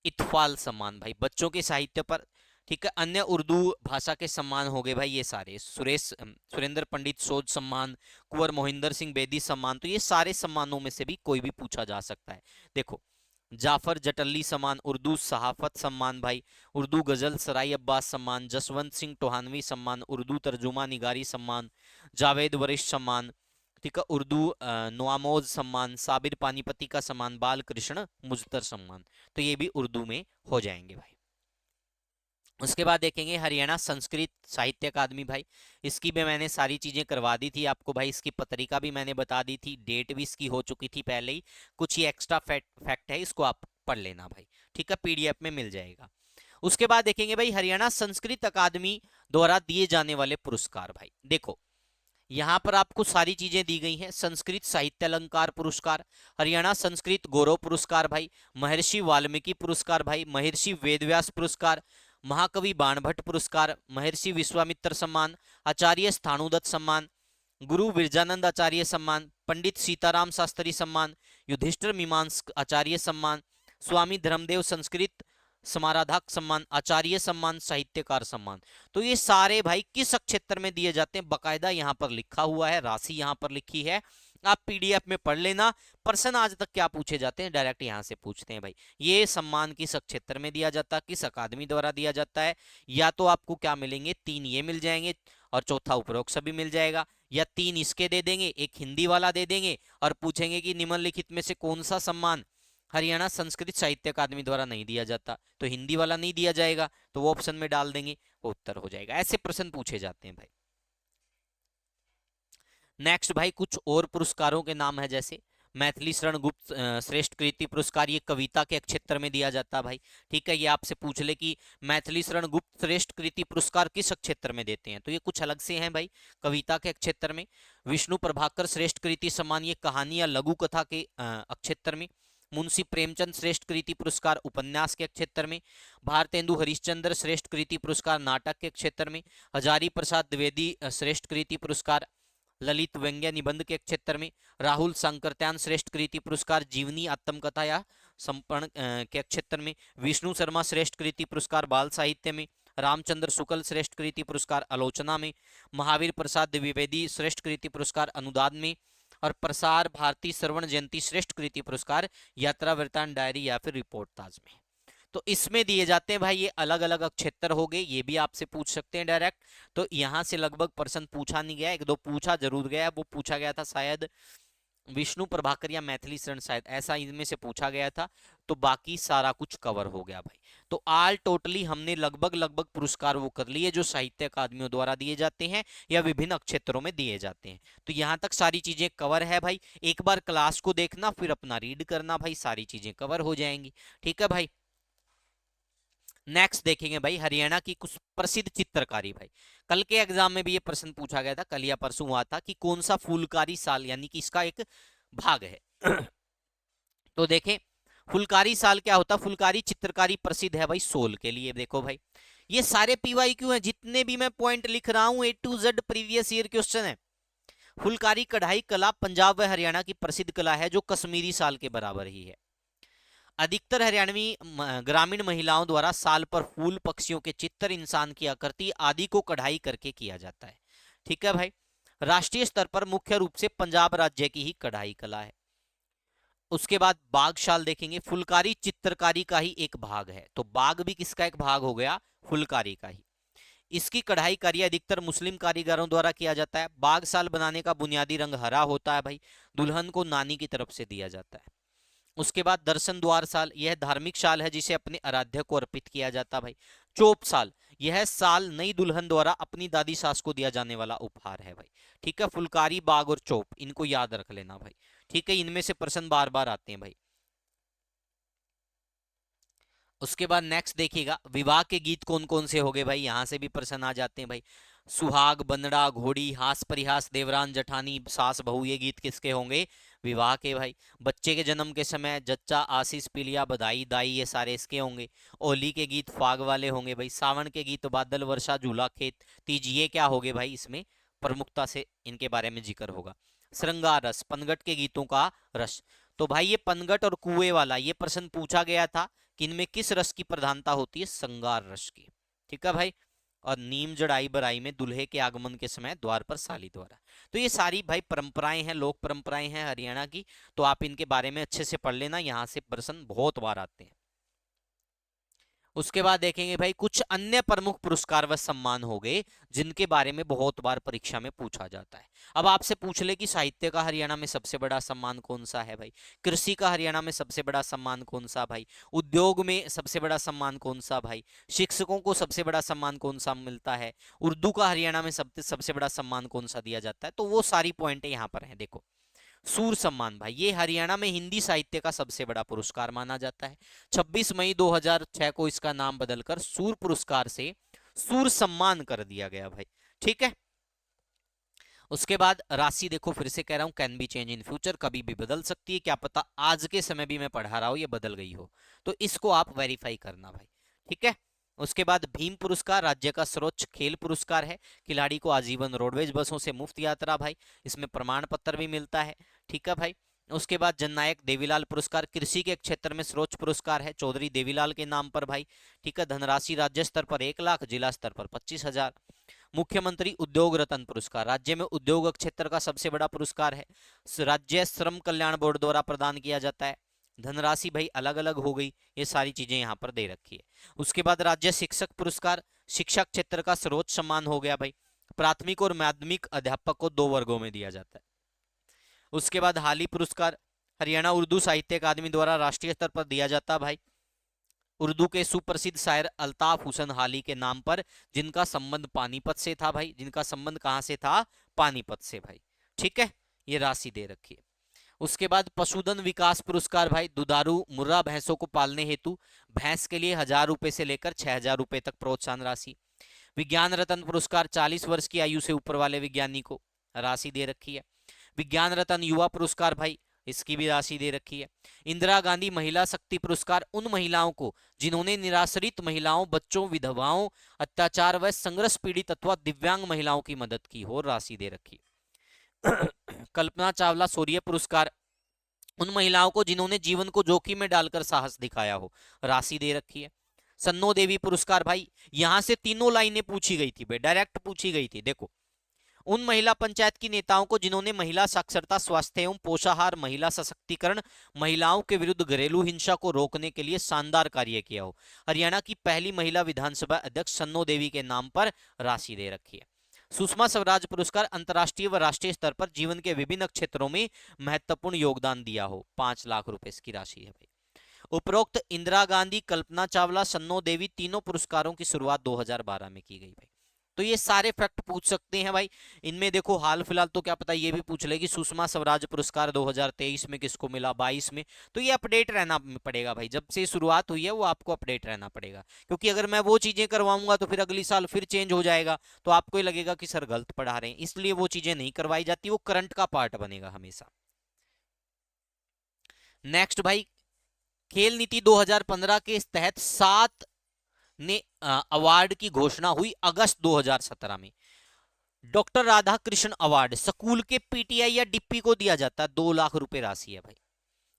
इत्फाल सम्मान भाई, बच्चों के साहित्य पर। ठीक है, अन्य उर्दू भाषा के सम्मान हो गए भाई ये सारे। सुरेंद्र पंडित शोध सम्मान, कुंवर मोहिंदर सिंह बेदी सम्मान, तो ये सारे सम्मानों में से भी कोई भी पूछा जा सकता है। देखो, जाफर जटल्ली सम्मान, उर्दू सहाफत सम्मान भाई, उर्दू गजल सराय अब्बास सम्मान, जसवंत सिंह टोहानवी सम्मान, उर्दू तर्जुमा निगारी सम्मान, जावेद वरिष्ठ सम्मान, ठीक है, उर्दू नवामोज सम्मान, साबिर पानीपति का सम्मान, बाल कृष्ण मुजतर सम्मान, तो ये भी उर्दू में हो जाएंगे भाई। उसके बाद देखेंगे हरियाणा संस्कृत साहित्य अकादमी भाई, इसकी भी मैंने सारी चीजें करवा दी थी आपको भाई, इसकी पत्रिका भी मैंने बता दी थी, डेट भी इसकी हो चुकी थी पहले ही। कुछ ही एक्स्ट्रा फैक्ट है, इसको आप पढ़ लेना भाई, ठीक है, पीडीएफ में मिल जाएगा। उसके बाद देखेंगे भाई हरियाणा संस्कृत अकादमी द्वारा दिए जाने वाले पुरस्कार भाई। देखो, यहां पर आपको सारी चीजें दी गई हैं। संस्कृत साहित्य अलंकार पुरस्कार, हरियाणा संस्कृत गौरव पुरस्कार भाई, महर्षि वाल्मीकि पुरस्कार भाई, महर्षि वेदव्यास पुरस्कार, महाकवि बाणभट्ट पुरस्कार, महर्षि विश्वामित्र सम्मान, आचार्य स्थाणुदत्त सम्मान, गुरु विरजानंद आचार्य सम्मान, पंडित सीताराम शास्त्री सम्मान, युधिष्ठिर मीमांस आचार्य सम्मान, स्वामी धर्मदेव संस्कृत समाराधक सम्मान, आचार्य सम्मान, साहित्यकार सम्मान। तो ये सारे भाई किस क्षेत्र में दिए जाते हैं? बकायदा यहाँ पर लिखा हुआ है, राशि यहाँ पर लिखी है, आप पीडीएफ में पढ़ लेना। प्रश्न आज तक क्या पूछे जाते हैं? डायरेक्ट यहाँ से पूछते हैं भाई, ये सम्मान किस क्षेत्र में दिया जाता है, किस अकादमी द्वारा दिया जाता है? या तो आपको क्या मिलेंगे, 3 ये मिल जाएंगे और चौथा उपरोक्त सभी मिल जाएगा, या 3 इसके दे देंगे, एक हिंदी वाला दे देंगे और पूछेंगे कि निम्नलिखित में से कौन सा सम्मान हरियाणा संस्कृत साहित्य अकादमी द्वारा नहीं दिया जाता, तो हिंदी वाला नहीं दिया जाएगा, तो वो ऑप्शन में डाल देंगे, वो उत्तर हो जाएगा। ऐसे प्रश्न पूछे जाते हैं भाई। नेक्स्ट भाई, कुछ और पुरस्कारों के नाम है, जैसे मैथिली शरण गुप्त श्रेष्ठ कृति पुरस्कार, ये कविता के क्षेत्र में दिया जाता है भाई। ठीक है, ये आपसे पूछ ले कि मैथिली शरण गुप्त श्रेष्ठ कृति पुरस्कार किस क्षेत्र में देते हैं, तो ये कुछ अलग से हैं भाई, कविता के क्षेत्र में। विष्णु प्रभाकर श्रेष्ठ कृति सम्मान, ये कहानी या लघु कथा के क्षेत्र में। मुंशी प्रेमचंद श्रेष्ठ कृति पुरस्कार उपन्यास के क्षेत्र में। भारतेंदु हरिश्चंद्र श्रेष्ठ कृति पुरस्कार नाटक के क्षेत्र में। हजारी प्रसाद द्विवेदी श्रेष्ठ कृति पुरस्कार ललित व्यंग्य निबंध के क्षेत्र में। राहुल सांकृत्यान श्रेष्ठ कृति पुरस्कार जीवनी आत्मकथा या संपर्ण के क्षेत्र में। विष्णु शर्मा श्रेष्ठ कृति पुरस्कार बाल साहित्य में। रामचंद्र शुक्ल श्रेष्ठ कृति पुरस्कार आलोचना में। महावीर प्रसाद द्विवेदी श्रेष्ठ कृति पुरस्कार अनुदान में। और प्रसार भारती श्रवण जयंती श्रेष्ठ कृति पुरस्कार यात्रा वृत्तांत डायरी या फिर रिपोर्टाज में। तो इसमें दिए जाते हैं भाई, ये अलग अलग क्षेत्र हो गए, ये भी आपसे पूछ सकते हैं डायरेक्ट। तो यहां से लगभग प्रश्न पूछा नहीं गया, एक दो पूछा जरूर गया, वो पूछा गया था शायद विष्णु प्रभाकर या मैथिली शरण, शायद ऐसा इनमें से पूछा गया था। तो बाकी सारा कुछ कवर हो गया भाई। तो आल टोटली हमने लगभग पुरस्कार वो कर लिए जो साहित्य अकादमियों द्वारा दिए जाते हैं या विभिन्न क्षेत्रों में दिए जाते हैं। तो यहाँ तक सारी चीजें कवर है भाई, एक बार क्लास को देखना फिर अपना रीड करना भाई, सारी चीजें कवर हो जाएंगी। ठीक है भाई, नेक्स्ट देखेंगे भाई हरियाणा की कुछ प्रसिद्ध चित्रकारी भाई। कल के एग्जाम में भी ये प्रश्न पूछा गया था, कल या परसों हुआ था कि कौन सा फुलकारी साल यानी कि इसका एक भाग है। तो देखें फुलकारी साल क्या होता है। फुलकारी चित्रकारी प्रसिद्ध है भाई सोल के लिए। देखो भाई, ये सारे पीवाईक्यू हैं, जितने भी मैं पॉइंट लिख रहा हूं A to Z previous year question है। फुलकारी कढ़ाई कला पंजाब व हरियाणा की प्रसिद्ध कला है जो कश्मीरी साल के बराबर ही है। अधिकतर हरियाणवी ग्रामीण महिलाओं द्वारा साल पर फूल, पक्षियों के चित्र, इंसान की आकृति आदि को कढ़ाई करके किया जाता है। ठीक है भाई। राष्ट्रीय स्तर पर मुख्य रूप से पंजाब राज्य की ही कढ़ाई कला है। उसके बाद बाग शाल देखेंगे। फुलकारी चित्रकारी का ही एक भाग है, तो बाग भी किसका एक भाग हो गया? फुलकारी का ही। इसकी कढ़ाई कार्य अधिकतर मुस्लिम कारीगरों द्वारा किया जाता है। बाग शाल बनाने का बुनियादी रंग हरा होता है भाई। दुल्हन को नानी की तरफ से दिया जाता है। उसके बाद दर्शन द्वार साल, यह धार्मिक शाल है जिसे अपने आराध्य को अर्पित किया जाता है भाई। चोप साल, यह साल नई दुल्हन द्वारा अपनी दादी सास को दिया जाने वाला उपहार है भाई। ठीक है, फुलकारी, बाग और चोप, इनको याद रख लेना भाई। ठीक है, इनमें से प्रश्न बार बार आते हैं भाई। उसके बाद नेक्स्ट देखिएगा, विवाह के गीत कौन कौन से हो गए भाई, यहां से भी प्रश्न आ जाते हैं भाई। सुहाग, बंदड़ा, घोड़ी, हास परिहास, देवरान जठानी, सास बहू, ये गीत किसके होंगे? विवाह के भाई। बच्चे के जन्म के समय जच्चा, आशीष, पिलिया, बधाई, दाई, ये सारे इसके होंगे। होली के गीत फाग वाले होंगे भाई। सावन के गीत बादल, वर्षा, झूला, खेत, तीज, ये क्या हो गए भाई? इसमें प्रमुखता से इनके बारे में जिक्र होगा। श्रृंगार रस, पनघट के गीतों का रस। तो भाई ये पनघट और कुएं वाला ये प्रश्न पूछा गया था कि इनमें किस रस की प्रधानता होती है? श्रृंगार रस की। ठीक है भाई। और नीम जड़ाई बराई में दुल्हे के आगमन के समय द्वार पर साली द्वारा। तो ये सारी भाई परंपराएं हैं, लोक परंपराएं हैं हरियाणा की। तो आप इनके बारे में अच्छे से पढ़ लेना, यहाँ से प्रश्न बहुत बार आते हैं। उसके बाद देखेंगे भाई कुछ अन्य प्रमुख पुरस्कार व सम्मान हो गए जिनके बारे में बहुत बार परीक्षा में पूछा जाता है। अब आपसे पूछ ले कि साहित्य का हरियाणा में सबसे बड़ा सम्मान कौन सा है भाई, कृषि का हरियाणा में सबसे बड़ा सम्मान कौन सा भाई, उद्योग में सबसे बड़ा सम्मान कौन सा भाई, शिक्षकों को सबसे बड़ा सम्मान कौन सा मिलता है, उर्दू का हरियाणा में सबसे बड़ा सम्मान कौन सा दिया जाता है, तो वो सारी पॉइंट यहाँ पर है। देखो, सूर सम्मान भाई, ये हरियाणा में हिंदी साहित्य का सबसे बड़ा पुरस्कार माना जाता है। 26 मई 2006 को इसका नाम बदलकर सूर पुरस्कार से सूर सम्मान कर दिया गया भाई। ठीक है। उसके बाद राशि देखो, फिर से कह रहा हूं, can be change in future, कभी भी बदल सकती है, क्या पता आज के समय भी मैं पढ़ा रहा हूं ये बदल गई हो, तो इसको आप वेरीफाई करना भाई। ठीक है। उसके बाद भीम पुरस्कार राज्य का सर्वोच्च खेल पुरस्कार है। खिलाड़ी को आजीवन रोडवेज बसों से मुफ्त यात्रा भाई, इसमें प्रमाण पत्र भी मिलता है। ठीक है भाई। उसके बाद जननायक देवीलाल पुरस्कार कृषि के क्षेत्र में सर्वोच्च पुरस्कार है, चौधरी देवीलाल के नाम पर भाई। ठीक है। धनराशि राज्य स्तर पर 1 लाख, जिला स्तर पर 25,000। मुख्यमंत्री उद्योग रत्न पुरस्कार राज्य में उद्योग क्षेत्र का सबसे बड़ा पुरस्कार है, राज्य श्रम कल्याण बोर्ड द्वारा प्रदान किया जाता है। धनराशि भाई अलग अलग हो गई, ये सारी चीजें यहाँ पर दे रखी है। उसके बाद राज्य शिक्षक पुरस्कार शिक्षा क्षेत्र का सर्वोच्च सम्मान हो गया भाई। प्राथमिक और माध्यमिक अध्यापक को 2 वर्गों में दिया जाता है। उसके बाद हाली पुरस्कार हरियाणा उर्दू साहित्य अकादमी द्वारा राष्ट्रीय स्तर पर दिया जाता है भाई, उर्दू के सुप्रसिद्ध शायर अल्ताफ हुसैन हाली के नाम पर, जिनका संबंध पानीपत से था भाई, जिनका संबंध कहां से था? पानीपत से भाई। ठीक है, ये राशि दे रखी है। उसके बाद पशुधन विकास पुरस्कार भाई, दुधारू मुर्रा भैंसों को पालने हेतु भैंस के लिए 1,000 रुपए से लेकर 6,000 रुपए तक प्रोत्साहन राशि। विज्ञान रत्न पुरस्कार 40 वर्ष की आयु से ऊपर वाले विज्ञानी को, राशि दे रखी है। विज्ञान रत्न युवा पुरस्कार भाई, इसकी भी राशि दे रखी है। इंदिरा गांधी महिला शक्ति पुरस्कार उन महिलाओं को जिन्होंने निराश्रित महिलाओं, बच्चों, विधवाओं, अत्याचार व संघर्ष पीड़ित अथवा दिव्यांग महिलाओं की मदद की हो, राशि दे रखी है। कल्पना चावला शौर्य पुरस्कार उन महिलाओं को जिन्होंने जीवन को जोखिम में डालकर साहस दिखाया हो, राशि दे रखी है। सन्नो देवी पुरस्कार भाई, यहां से तीनों लाइनें पूछी गई थी भाई, डायरेक्ट पूछी गई थी। देखो, उन महिला पंचायत की नेताओं को जिन्होंने महिला साक्षरता, स्वास्थ्य एवं पोषाहार, महिला सशक्तिकरण, महिलाओं के विरुद्ध घरेलू हिंसा को रोकने के लिए शानदार कार्य किया हो, हरियाणा की पहली महिला विधानसभा अध्यक्ष सन्नो देवी के नाम पर, राशि दे रखी है। सुषमा स्वराज पुरस्कार अंतर्राष्ट्रीय व राष्ट्रीय स्तर पर जीवन के विभिन्न क्षेत्रों में महत्वपूर्ण योगदान दिया हो, 5 लाख रुपए इसकी राशि है भाई। उपरोक्त इंदिरा गांधी, कल्पना चावला, सन्नो देवी तीनों पुरस्कारों की शुरुआत 2012 में की गई भाई। तो ये सारे फैक्ट पूछ सकते हैं भाई। इनमें देखो हाल फिलहाल तो क्या पता ये भी पूछ ले कि सुषमा स्वराज पुरस्कार 2023 में किसको मिला, 22 में, तो ये अपडेट रहना पड़ेगा भाई, जब से शुरुआत हुई है वो आपको अपडेट रहना पड़ेगा, क्योंकि अगर मैं वो चीजें करवाऊंगा तो फिर अगली साल फिर चेंज हो जाएगा, तो आपको ये लगेगा कि सर गलत पढ़ा रहे हैं, इसलिए वो चीजें नहीं करवाई जाती, वो करंट का पार्ट बनेगा हमेशा। नेक्स्ट भाई, खेल नीति 2015 के तहत 7 ने अवार्ड की घोषणा हुई अगस्त 2017 में। Doctor Radha Krishna award school के पीटीआई या डिप्पी को दिया जाता है, 2 लाख रुपए राशि है भाई।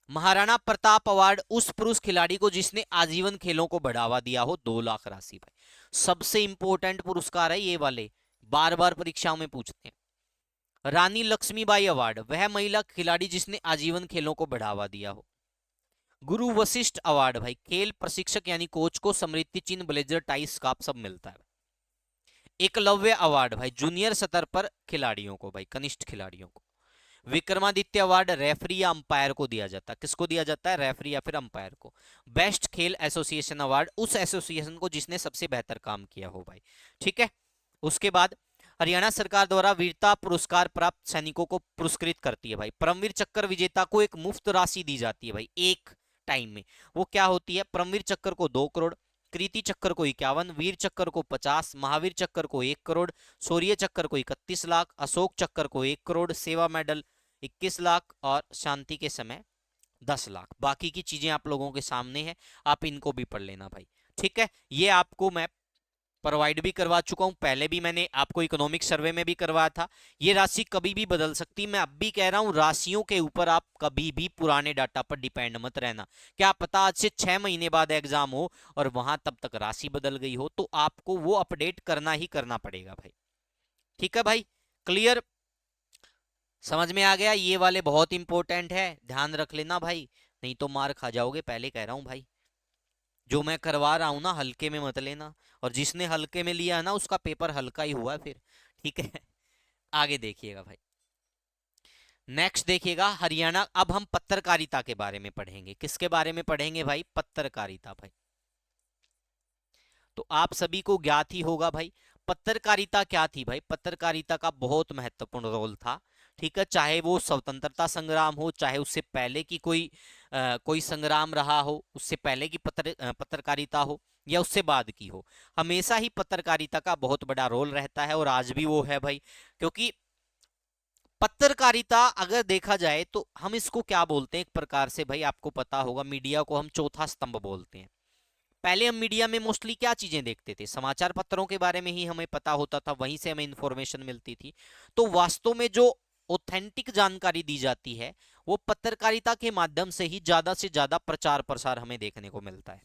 महाराणा प्रताप अवार्ड उस पुरुष खिलाड़ी को जिसने आजीवन खेलों को बढ़ावा दिया हो, 2 लाख राशि भाई। सबसे इंपॉर्टेंट पुरस्कार है ये वाले, बार बार परीक्षाओं में पूछते हैं। रानी लक्ष्मीबाई अवार्ड, वह महिला खिलाड़ी जिसने आजीवन खेलों को बढ़ावा दिया हो। गुरु वशिष्ठ अवार्ड भाई, खेल प्रशिक्षक यानी कोच को स्मृति चिन्ह, ब्लेजर, टाई, स्कार्फ सब मिलता है। एकलव्य अवार्ड भाई, जूनियर स्तर पर खिलाड़ियों को भाई, कनिष्ठ खिलाड़ियों को। विक्रमादित्य अवार्ड रेफरी या अंपायर को दिया जाता है। किसको दिया जाता है? रेफरी या फिर अंपायर को। बेस्ट खेल एसोसिएशन अवार्ड उस एसोसिएशन को जिसने सबसे बेहतर काम किया हो भाई, ठीक है। उसके बाद हरियाणा सरकार द्वारा वीरता पुरस्कार प्राप्त सैनिकों को पुरस्कृत करती है भाई। परमवीर चक्र विजेता को एक मुफ्त राशि दी जाती है भाई, एक टाइम में। वो क्या होती है? परमवीर चक्र को 2 करोड़, कृति चक्र को 51, वीर चक्र को 50, महावीर चक्र को 1 करोड़, शौर्य चक्र को 31 लाख, अशोक चक्र को 1 करोड़, सेवा मेडल 21 लाख और शांति के समय 10 लाख। बाकी की चीजें आप लोगों के सामने है, आप इनको भी पढ़ लेना भाई, ठीक है। ये आपको मैं प्रोवाइड भी करवा चुका हूं, पहले भी मैंने आपको इकोनॉमिक सर्वे में भी करवाया था। ये राशि कभी भी बदल सकती, मैं अब भी कह रहा हूं, राशियों के ऊपर आप कभी भी पुराने डाटा पर डिपेंड मत रहना। क्या पता आज से 6 महीने बाद एग्जाम हो और वहां तब तक राशि बदल गई हो, तो आपको वो अपडेट करना ही करना पड़ेगा भाई, ठीक है भाई। क्लियर? समझ में आ गया? ये वाले बहुत इंपॉर्टेंट है, ध्यान रख लेना भाई, नहीं तो मार खा जाओगे, पहले कह रहा हूं भाई। जो मैं करवा रहा हूं ना, हल्के में मत लेना, और जिसने हल्के में लिया है ना, उसका पेपर हल्का ही हुआ है फिर, ठीक है। आगे देखिएगा भाई, नेक्स्ट देखिएगा हरियाणा। अब हम पत्रकारिता के बारे में पढ़ेंगे। किसके बारे में पढ़ेंगे भाई? पत्रकारिता भाई। तो आप सभी को ज्ञात ही होगा भाई, पत्रकारिता क्या थी भाई। पत्रकारिता का बहुत महत्वपूर्ण रोल था, ठीक है। चाहे वो स्वतंत्रता संग्राम हो, चाहे उससे पहले की कोई संग्राम रहा हो, उससे पहले की पत्रकारिता हो, या उससे बाद की हो, हमेशा ही पत्रकारिता का बहुत बड़ा रोल रहता है, और आज भी वो है भाई। क्योंकि पत्रकारिता अगर देखा जाए तो हम इसको क्या बोलते हैं, एक प्रकार से भाई आपको पता होगा, मीडिया को हम चौथा स्तंभ बोलते हैं। पहले हम मीडिया में मोस्टली क्या चीजें देखते थे? समाचार पत्रों के बारे में ही हमें पता होता था, वहीं से हमें इंफॉर्मेशन मिलती थी। तो वास्तव में जो ऑथेंटिक जानकारी दी जाती है, वो पत्रकारिता के माध्यम से ही ज्यादा से ज्यादा प्रचार प्रसार हमें देखने को मिलता है।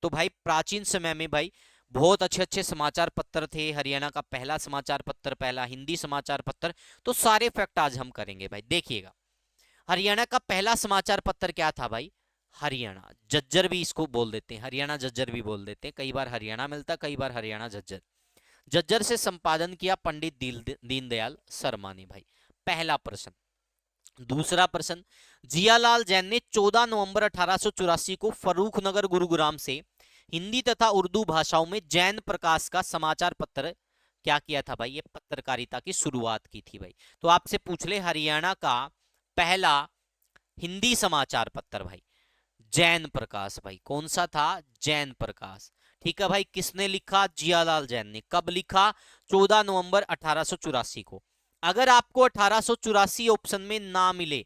तो भाई प्राचीन समय में भाई बहुत अच्छे अच्छे समाचार पत्र थे। हरियाणा का पहला समाचार पत्र, पहला हिंदी समाचार पत्र, तो सारे फैक्ट आज हम करेंगे भाई, देखिएगा। हरियाणा का पहला समाचार पत्र क्या था भाई? हरियाणा जज्जर भी इसको बोल देते हैं, हरियाणा जज्जर भी बोल देते हैं, कई बार हरियाणा मिलता, कई बार हरियाणा जज्जर। जज्जर से संपादन किया पंडित दीनदयाल शर्मा ने भाई, पहला प्रश्न। दूसरा प्रश्न, जियालाल जैन ने 14 नवंबर 1884 को फर्रुखनगर गुरुग्राम से हिंदी तथा उर्दू भाषाओं में जैन प्रकाश का समाचार पत्र क्या किया था भाई? ये पत्रकारिता की शुरुआत की थी भाई। तो आपसे पूछ ले, हरियाणा का पहला हिंदी समाचार पत्र भाई, जैन प्रकाश भाई। कौन सा था? जैन प्रकाश, ठीक है भाई। किसने लिखा? जियालाल जैन ने। कब लिखा? 14 नवंबर 1884 को। अगर आपको 1884 ऑप्शन में ना मिले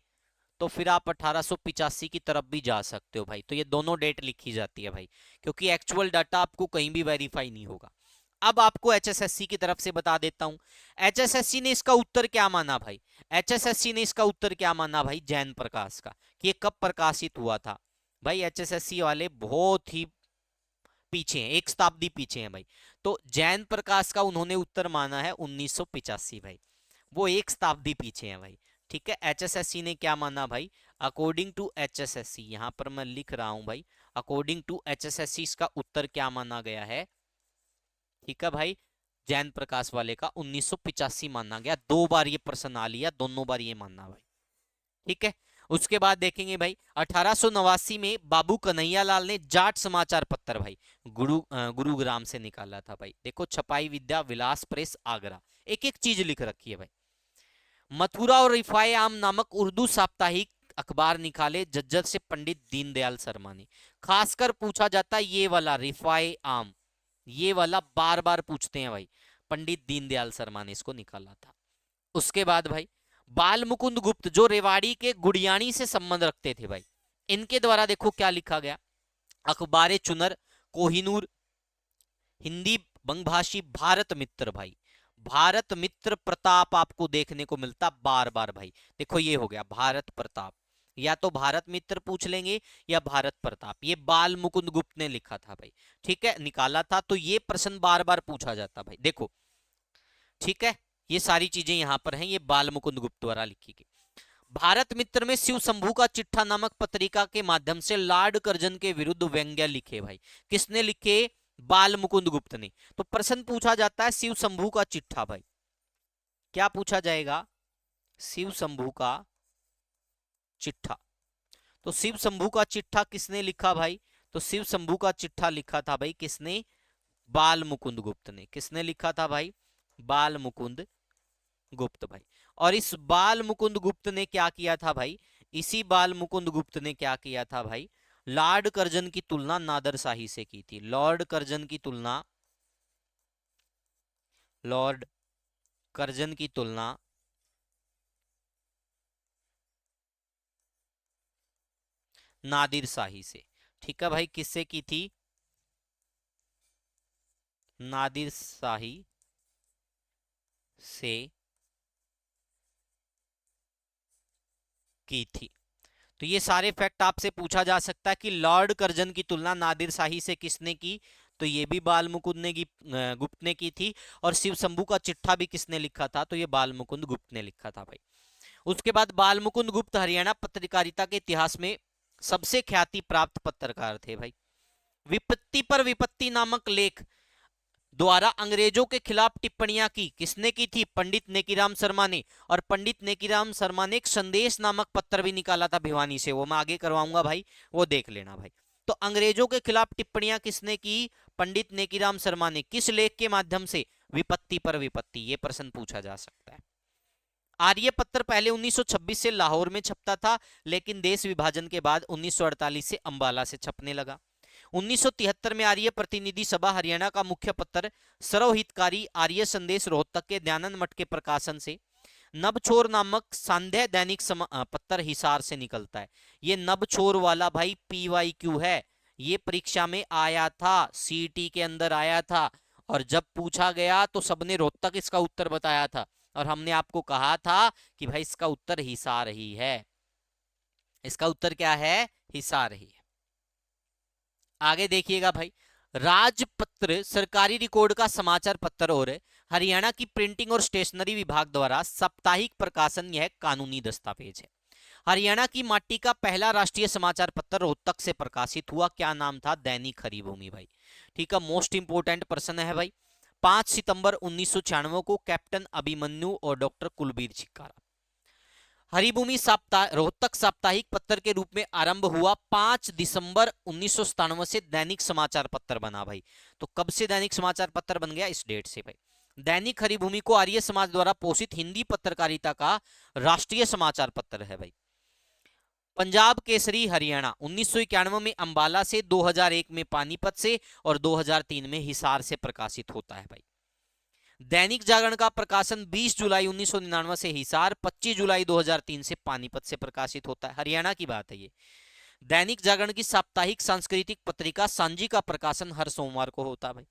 तो फिर आप 1885 की तरफ भी जा सकते हो भाई। तो ये दोनों डेट लिखी जाती है भाई, क्योंकि एक्चुअल डाटा आपको कहीं भी वेरीफाई नहीं होगा। अब आपको एचएसएससी की तरफ से बता देता हूं, एचएसएससी ने इसका उत्तर क्या माना भाई? एचएसएससी ने इसका उत्तर क्या माना भाई जैन प्रकाश का, कि ये कब प्रकाशित हुआ था भाई? एचएसएससी वाले बहुत ही पीछे हैं, एक शताब्दी पीछे हैं भाई। तो जैन प्रकाश का उन्होंने उत्तर माना है 1985 भाई, वो एक शताब्दी पीछे है भाई, ठीक है। एचएसएससी ने क्या माना भाई? अकॉर्डिंग टू एचएसएससी, यहां पर मैं लिख रहा हूं भाई, अकॉर्डिंग टू एचएसएससी इसका उत्तर क्या माना गया है, ठीक है भाई। जैन प्रकाश वाले का 1985 माना गया। 2 बार ये प्रश्न आ लिया, दोनों बार ये मानना भाई, ठीक है। उसके बाद देखेंगे भाई 1889 में बाबू कन्हैयालाल ने जाट समाचार पत्र भाई गुरुग्राम से निकाला था भाई। देखो, छपाई विद्या विलास प्रेस आगरा, एक एक चीज लिख रखी है भाई। मथुरा और रिफाए आम नामक उर्दू साप्ताहिक अखबार निकाले जज्जर से पंडित दीनदयाल शर्मा ने। खासकर पूछा जाता है ये वाला रिफाए आम, ये वाला बार बार पूछते हैं भाई, पंडित दीनदयाल शर्मा ने इसको निकाला था। उसके बाद भाई बाल मुकुंद गुप्त, जो रेवाड़ी के गुड़ियानी से संबंध रखते थे भाई, इनके द्वारा देखो क्या लिखा गया, अखबार चुनर, कोहिनूर, हिंदी बंगभाषी भारत मित्र भाई, भारत मित्र प्रताप आपको देखने को मिलता बार बार भाई। देखो ये हो गया भारत प्रताप, या तो भारत मित्र पूछ लेंगे या भारत प्रताप। ये बाल मुकुंद गुप्त ने लिखा था भाई, ठीक है, निकाला था, तो ये प्रश्न बार बार पूछा जाता भाई। देखो ठीक है, ये सारी चीजें यहां पर हैं, ये बाल मुकुंद गुप्त द्वारा लिखी गई। भारत मित्र में शिव शंभू का चिट्ठा नामक पत्रिका के माध्यम से लॉर्ड कर्जन के विरुद्ध व्यंग्य लिखे भाई। किसने लिखे? बाल मुकुंद गुप्त ने। तो प्रश्न पूछा जाता है शिव शंभू का चिट्ठा भाई, क्या पूछा जाएगा? शिव शंभू का चिट्ठा। तो शिव शंभू का चिट्ठा किसने लिखा भाई? तो शिव शंभू का चिट्ठा लिखा था भाई किसने? बाल मुकुंद गुप्त ने। किसने लिखा था भाई? बाल मुकुंद गुप्त भाई। और इस बाल मुकुंद गुप्त ने क्या किया था भाई? इसी बाल मुकुंद गुप्त ने क्या किया था भाई? लॉर्ड कर्जन की तुलना नादर शाही से की थी। लॉर्ड कर्जन की तुलना, लॉर्ड कर्जन की तुलना नादिर शाही से। ठीक है भाई, किससे की थी? नादिर शाही से की थी। तो ये सारे फैक्ट आपसे पूछा जा सकता है कि लॉर्ड कर्जन की तुलना नादिर शाही से किसने की? तो ये भी बाल मुकुंद ने गुप्त ने की थी। और शिव शंभू का चिट्ठा भी किसने लिखा था? तो ये बाल मुकुंद गुप्त ने लिखा था भाई। उसके बाद बाल मुकुंद गुप्त हरियाणा पत्रकारिता के इतिहास में सबसे ख्याति प्राप्त पत्रकार थे भाई। विपत्ति पर विपत्ति नामक लेख द्वारा अंग्रेजों के खिलाफ टिप्पणियां की किसने की थी? पंडित नेकीराम शर्मा ने। और पंडित नेकीराम शर्मा ने एक संदेश नामक पत्र भी निकाला था भिवानी से, वो मैं आगे करवाऊंगा भाई, वो देख लेना भाई। तो अंग्रेजों के खिलाफ टिप्पणियां किसने की? पंडित नेकीराम शर्मा ने। किस लेख के माध्यम से? विपत्ति पर विपत्ति। ये प्रश्न पूछा जा सकता है। आर्य पत्र पहले 1926 से लाहौर में छपता था, लेकिन देश विभाजन के बाद 1948 से अंबाला से छपने लगा। 1973 में आर्य प्रतिनिधि सभा हरियाणा का मुख्य पत्र सर्वहितकारी आर्य संदेश रोहतक के दयानंद मठ के प्रकाशन से नबछोर नामक सांध्य दैनिक पत्र हिसार से निकलता है। ये नबछोर वाला भाई PYQ है, ये परीक्षा में आया था, CT के अंदर आया था। और जब पूछा गया तो सबने रोहतक इसका उत्तर बताया था, और हमने आपको कहा था कि भाई इसका उत्तर हिसार ही है। इसका उत्तर क्या है? हिसार ही है। आगे देखिएगा भाई, राजपत्र सरकारी रिकॉर्ड का समाचार पत्र और हरियाणा की प्रिंटिंग और स्टेशनरी विभाग द्वारा साप्ताहिक प्रकाशन यह कानूनी दस्तावेज है। हरियाणा की माटी का पहला राष्ट्रीय समाचार पत्र रोहतक से प्रकाशित हुआ, क्या नाम था? दैनिक हरिभूमि भाई। ठीक है, मोस्ट इंपोर्टेंट प्रश्न है भाई। 5 सितंबर 1996 को कैप्टन अभिमन्यु और डॉक्टर कुलबीर छिक्कारा। हरिभूमि रोहतक साप्ताहिक पत्र के रूप में आरंभ हुआ 5 दिसंबर 1997 से दैनिक समाचार पत्र बना भाई। तो कब से दैनिक समाचार पत्र बन गया? इस डेट से भाई। दैनिक हरिभूमि को आर्य समाज द्वारा पोषित हिंदी पत्रकारिता का राष्ट्रीय समाचार पत्र है भाई। पंजाब केसरी हरियाणा 1991 में अंबाला से, 2001 में पानीपत से और 2003 में हिसार से प्रकाशित होता है भाई। दैनिक जागरण का प्रकाशन 20 जुलाई 1999 से हिसार, 25 जुलाई 2003 से पानीपत से प्रकाशित होता है। हरियाणा की बात है ये। दैनिक जागरण की साप्ताहिक सांस्कृतिक पत्रिका सांझी का प्रकाशन हर सोमवार को होता है भाई।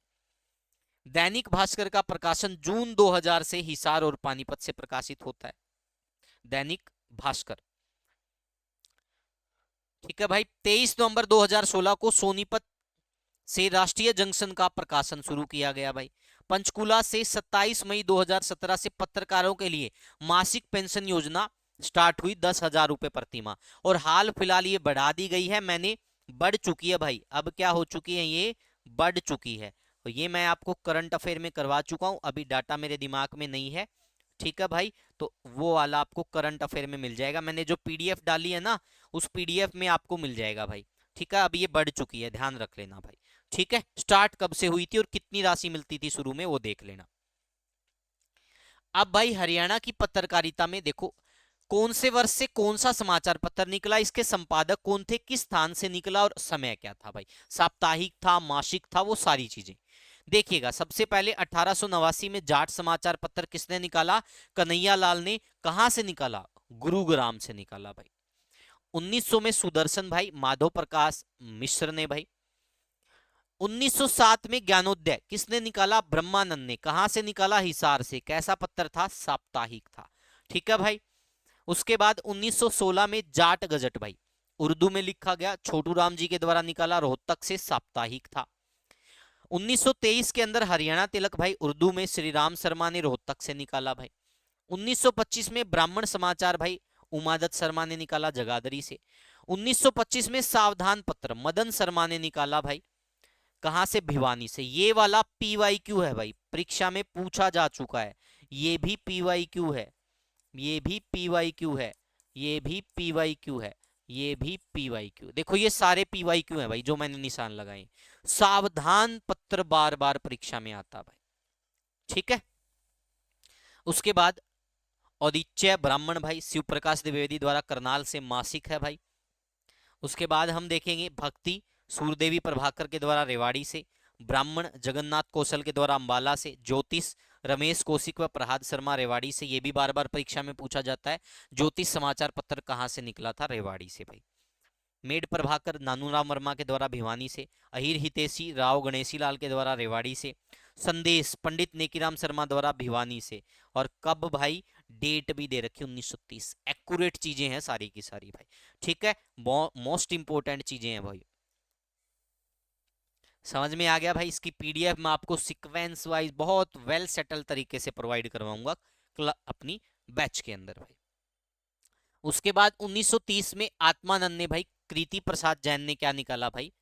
दैनिक भास्कर का प्रकाशन जून 2000 से हिसार और पानीपत से प्रकाशित होता है। दैनिक भास्कर। ठीक है भाई। 23 नवंबर 2016 को सोनीपत से राष्ट्रीय जंक्शन का प्रकाशन शुरू किया गया भाई। पंचकुला से 27 मई 2017 से पत्रकारों के लिए मासिक पेंशन योजना स्टार्ट हुई, 10,000 रुपए प्रति माह। और हाल फिलहाल ये बढ़ा दी गई है, मैंने बढ़ चुकी है भाई। अब क्या हो चुकी है? ये बढ़ चुकी है। तो ये मैं आपको करंट अफेयर में करवा चुका हूं, अभी डाटा मेरे दिमाग में नहीं है। ठीक है भाई, तो वो वाला आपको करंट अफेयर में मिल जाएगा। मैंने जो PDF डाली है ना, उस PDF में आपको मिल जाएगा भाई। ठीक है, अब ये बढ़ चुकी है, ध्यान रख लेना भाई। ठीक है, स्टार्ट कब से हुई थी और कितनी राशि मिलती थी शुरू में, वो देख लेना। अब भाई हरियाणा की पत्रकारिता में देखो, कौन से वर्ष से कौन सा समाचार पत्र निकला, इसके संपादक कौन थे, किस स्थान से निकला और समय क्या था भाई। साप्ताहिक था, मासिक था, वो सारी चीजें देखिएगा। सबसे पहले 1889 में जाट समाचार पत्र किसने निकाला? कन्हैया लाल ने। कहां से निकाला? गुरुग्राम से निकाला भाई। 1900 में सुदर्शन भाई, माधव प्रकाश मिश्र ने भाई। 1907 में ज्ञानोदय किसने निकाला? ब्रह्मानंद ने। कहां से निकाला? हिसार से। कैसा पत्र था? साप्ताहिक था। ठीक है भाई। उसके बाद 1916 में जाट गजट भाई उर्दू में लिखा गया, छोटू राम जी के द्वारा निकाला, रोहतक से, साप्ताहिक था। 1923 के अंदर हरियाणा तिलक भाई उर्दू में, श्री राम शर्मा ने रोहतक से निकाला भाई। 1925 में ब्राह्मण समाचार भाई उमादत्त शर्मा ने निकाला जगाधरी से। 1925 में सावधान पत्र मदन शर्मा ने निकाला भाई। कहां से? भिवानी से। ये वाला पीवाईक्यू है भाई, परीक्षा में पूछा जा चुका है। ये भी पीवाईक्यू है, ये भी पीवाईक्यू है, ये भी पीवाईक्यू है, ये भी पीवाईक्यू। देखो ये सारे पीवाईक्यू हैं भाई जो मैंने निशान लगाए। सावधान पत्र बार बार परीक्षा में आता भाई। ठीक है। उसके बाद औदिच्य ब्राह्मण भाई शिव प्रकाश द्विवेदी द्वारा करनाल से, मासिक है भाई। उसके बाद हम देखेंगे भक्ति सूरदेवी प्रभाकर के द्वारा रेवाड़ी से, ब्राह्मण जगन्नाथ कौशल के द्वारा अंबाला से, ज्योतिष रमेश कौशिक व प्रहाद शर्मा रेवाड़ी से। ये भी बार बार परीक्षा में पूछा जाता है। ज्योतिष समाचार पत्र कहां से निकला था? रेवाड़ी से भाई। मेड प्रभाकर नानूराम वर्मा के द्वारा भिवानी से, अहिर हितेशी राव गणेशी लाल के द्वारा रेवाड़ी से, संदेश पंडित नेकीराम शर्मा द्वारा भिवानी से। और कब भाई? डेट भी दे रखी 1930। एक्यूरेट चीजें हैं सारी की सारी भाई। ठीक है, मोस्ट इंपोर्टेंट चीजें हैं भाई। समझ में आ गया भाई। इसकी पीडीएफ मैं आपको सीक्वेंस वाइज बहुत वेल सेटल तरीके से प्रोवाइड करवाऊंगा अपनी बैच के अंदर भाई। उसके बाद 1930 में आत्मानंद ने भाई, कृति प्रसाद जैन ने क्या निकाला भाई?